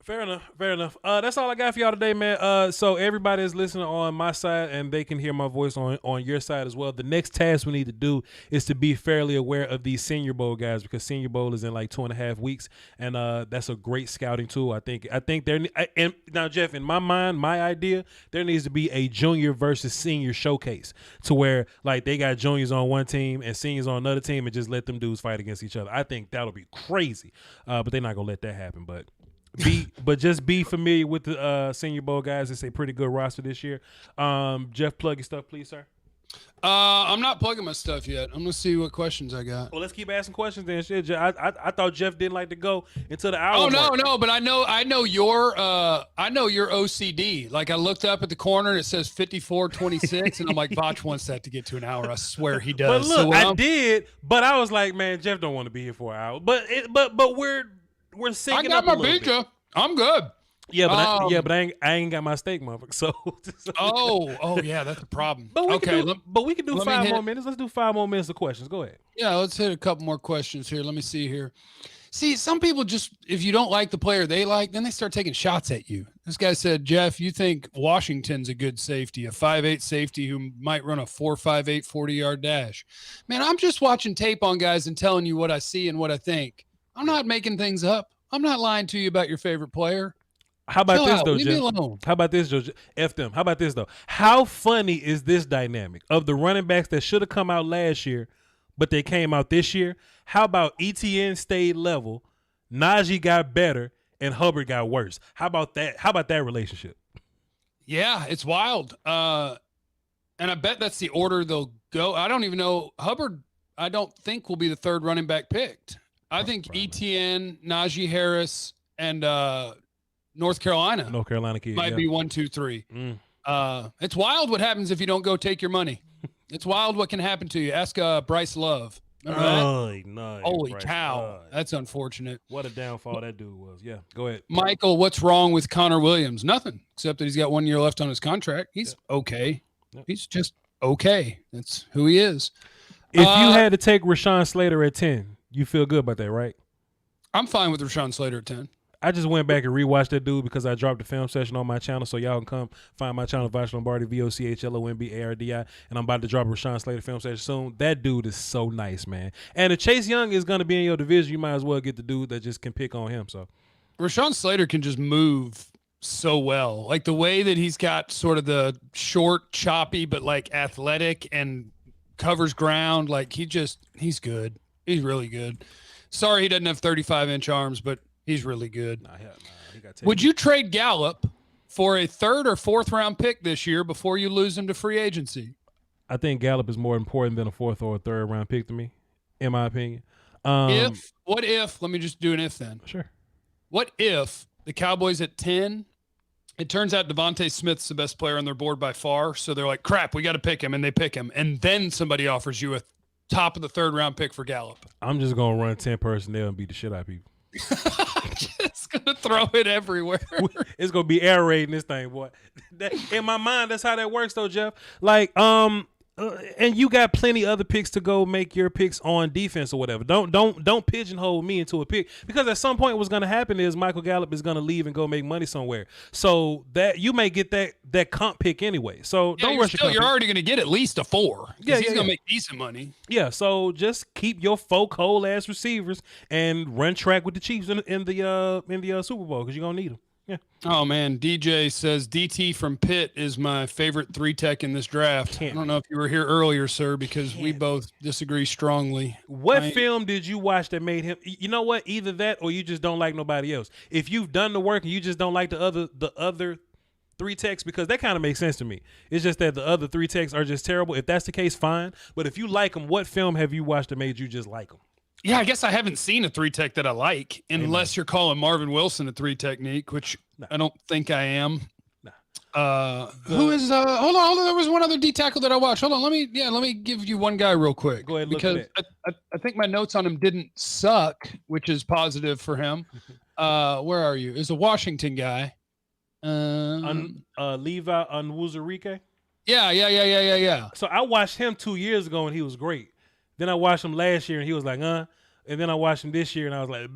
Fair enough. That's all I got for y'all today, man. So everybody is listening on my side, and they can hear my voice on your side as well. The next task we need to do is to be fairly aware of these Senior Bowl guys, because Senior Bowl is in like 2.5 weeks, and that's a great scouting tool. I think and now, Jeff, in my mind, my idea, there needs to be a junior versus senior showcase to where like they got juniors on one team and seniors on another team, and just let them dudes fight against each other. I think that'll be crazy, but they're not gonna let that happen. But just be familiar with the Senior Bowl guys. It's a pretty good roster this year. Jeff, plug your stuff, please, sir. I'm not plugging my stuff yet. I'm gonna see what questions I got. Well, let's keep asking questions then. Shit, I thought Jeff didn't like to go into the hour. Oh no, mark. no, but I know your OCD. Like I looked up at the corner and it says 54:26, and I'm like, Voch wants that to get to an hour. I swear he does. But look, I did, but I was like, man, Jeff don't want to be here for an hour. But we're syncing. I got up my a little pizza. bit. I'm good. Yeah, but I ain't got my steak, motherfucker. So oh yeah, that's a problem. But we can do 5 more minutes. Let's do 5 more minutes of questions. Go ahead. Yeah, let's hit a couple more questions here. Let me see here. See, some people just, if you don't like the player they like, then they start taking shots at you. This guy said, Jeff, you think Washington's a good safety, a 5'8" safety who might run a 4.58 40-yard dash. Man, I'm just watching tape on guys and telling you what I see and what I think. I'm not making things up. I'm not lying to you about your favorite player. How about this, though, Leave me alone. How about this, Joe? F them. How about this, though? How funny is this dynamic of the running backs that should have come out last year, but they came out this year? How about ETN stayed level, Najee got better, and Hubbard got worse? How about that? How about that relationship? Yeah, it's wild. And I bet that's the order they'll go. I don't even know. Hubbard, I don't think will be the third running back picked. I think ETN, Najee Harris, and North Carolina kid might be 1, 2, 3. It's wild what happens if you don't go take your money. It's wild what can happen to you. Ask Bryce Love. No, holy Bryce, cow, that's unfortunate. What a downfall that dude was. Yeah, go ahead, Michael. What's wrong with Connor Williams? Nothing, except that he's got 1 year left on his contract. He's okay. He's just okay. That's who he is. If you had to take Rashawn Slater at 10, you feel good about that, right? I'm fine with Rashawn Slater at 10. I just went back and rewatched that dude because I dropped a film session on my channel, so y'all can come find my channel, Voch Lombardi, VOCHLOMBARDI, and I'm about to drop a Rashawn Slater film session soon. That dude is so nice, man. And if Chase Young is going to be in your division, you might as well get the dude that just can pick on him. So Rashawn Slater can just move so well. Like the way that he's got sort of the short, choppy, but like athletic and covers ground. Like he's good. He's really good. Sorry he doesn't have 35-inch arms, but he's really good. Would you trade Gallup for a 3rd or 4th round pick this year before you lose him to free agency? I think Gallup is more important than a 4th or a 3rd round pick to me, in my opinion. What if, let me just do an if then. Sure. What if the Cowboys at 10, it turns out Devontae Smith's the best player on their board by far, so they're like, crap, we got to pick him, and they pick him, and then somebody offers you a top of the 3rd round pick for Gallup. I'm just going to run 10 personnel and beat the shit out of people. Just gonna throw it everywhere. It's gonna be air raiding this thing, boy. In my mind, that's how that works, though, Jeff. Like, and you got plenty other picks to go make your picks on defense or whatever. Don't pigeonhole me into a pick, because at some point what's gonna happen is Michael Gallup is gonna leave and go make money somewhere. So that you may get that comp pick anyway. So don't rush you're already gonna get at least a 4. Yeah, he's gonna make decent money. Yeah, so just keep your folk whole ass receivers and run track with the Chiefs in the Super Bowl, because you're gonna need them. Yeah. Oh man, DJ says DT from Pitt is my favorite 3-tech in this draft. I don't know if you were here earlier, sir, because we both disagree strongly. What film did you watch that made him? You know what? Either that or you just don't like nobody else. If you've done the work and you just don't like the other 3-techs, because that kind of makes sense to me. It's just that the other 3-techs are just terrible. If that's the case, fine. But if you like them, what film have you watched that made you just like them? Yeah, I guess I haven't seen a 3-tech that I like, unless you're calling Marvin Wilson a 3-technique, which I don't think I am. Who is hold on, there was one other D tackle that I watched. Hold on, let me give you one guy real quick. Go ahead, because I think my notes on him didn't suck, which is positive for him. Where are you? Is a Washington guy. Levi Onwuzurike? Yeah. So I watched him 2 years ago and he was great. Then I watched him last year and he was like, and then I watched him this year and I was like,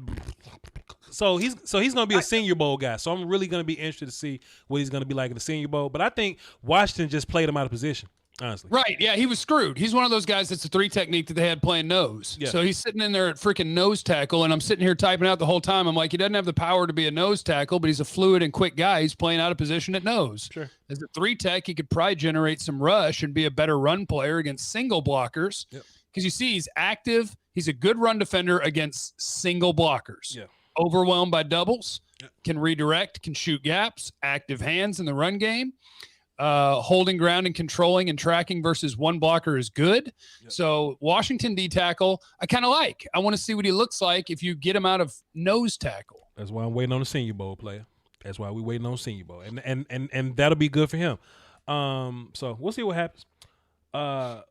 so he's gonna be a Senior Bowl guy. So I'm really gonna be interested to see what he's gonna be like in the Senior Bowl. But I think Washington just played him out of position, honestly. Right? Yeah, he was screwed. He's one of those guys that's a 3-technique that they had playing nose. Yeah. So he's sitting in there at freaking nose tackle, and I'm sitting here typing out the whole time. I'm like, he doesn't have the power to be a nose tackle, but he's a fluid and quick guy. He's playing out of position at nose. Sure. As a 3-tech, he could probably generate some rush and be a better run player against single blockers. Yep. Because you see, he's active. He's a good run defender against single blockers. Yeah. Overwhelmed by doubles, can redirect, can shoot gaps, active hands in the run game. holding ground and controlling and tracking versus one blocker is good. Yep. So Washington D tackle, I kind of like. I want to see what he looks like if you get him out of nose tackle. That's why I'm waiting on the Senior Bowl player. That's why we're waiting on Senior Bowl, and that'll be good for him. So we'll see what happens.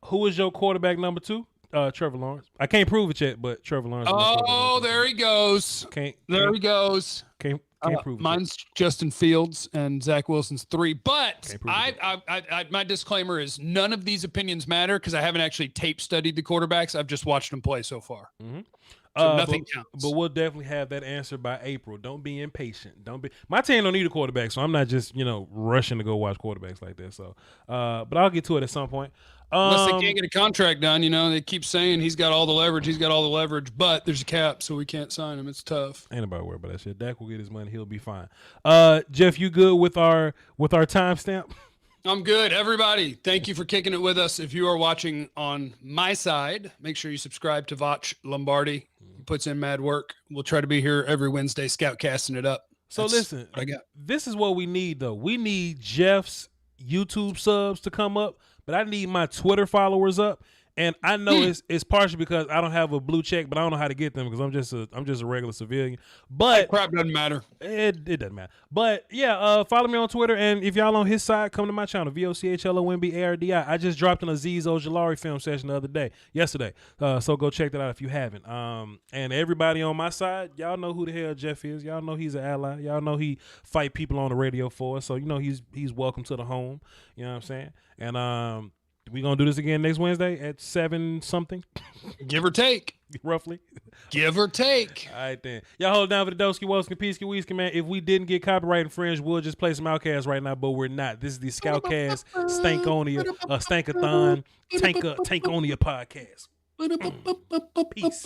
Who is your quarterback number 2? Trevor Lawrence. I can't prove it yet, but Trevor Lawrence. Oh, there he goes. There he goes. Can't prove it. Mine's Justin Fields and Zach Wilson's 3. But my disclaimer is none of these opinions matter because I haven't actually tape studied the quarterbacks. I've just watched them play so far. Mm-hmm. So nothing counts. But we'll definitely have that answer by April. Don't be impatient. My team don't need a quarterback, so I'm not just rushing to go watch quarterbacks like that. So, but I'll get to it at some point. Unless they can't get a contract done, they keep saying he's got all the leverage, but there's a cap, so we can't sign him. It's tough. Ain't nobody worried about that shit. Dak will get his money. He'll be fine. Jeff, you good with our timestamp? I'm good. Everybody, thank you for kicking it with us. If you are watching on my side, make sure you subscribe to Voch Lombardi. He puts in mad work. We'll try to be here every Wednesday, Scoutcasting it up. So listen, this is what we need, though. We need Jeff's YouTube subs to come up, but I need my Twitter followers up. And I know it's partially because I don't have a blue check, but I don't know how to get them because I'm just a regular civilian. But that crap doesn't matter. It doesn't matter. But yeah, follow me on Twitter, and if y'all on his side, come to my channel, VOCHLOMBARDI. I just dropped an Aziz Ojulari film session yesterday. So go check that out if you haven't. And everybody on my side, y'all know who the hell Jeff is. Y'all know he's an ally. Y'all know he fight people on the radio for us. So he's welcome to the home. You know what I'm saying? And we gonna do this again next Wednesday at 7 something, give or take, roughly. Give or take. All right then, y'all hold down for the Doski Woski Peasky Weesky, man. If we didn't get copyright infringed, we'll just play some Outcasts right now, but we're not. This is the Scoutcast Stankonia, Stankathon, Tankonia podcast. Peace.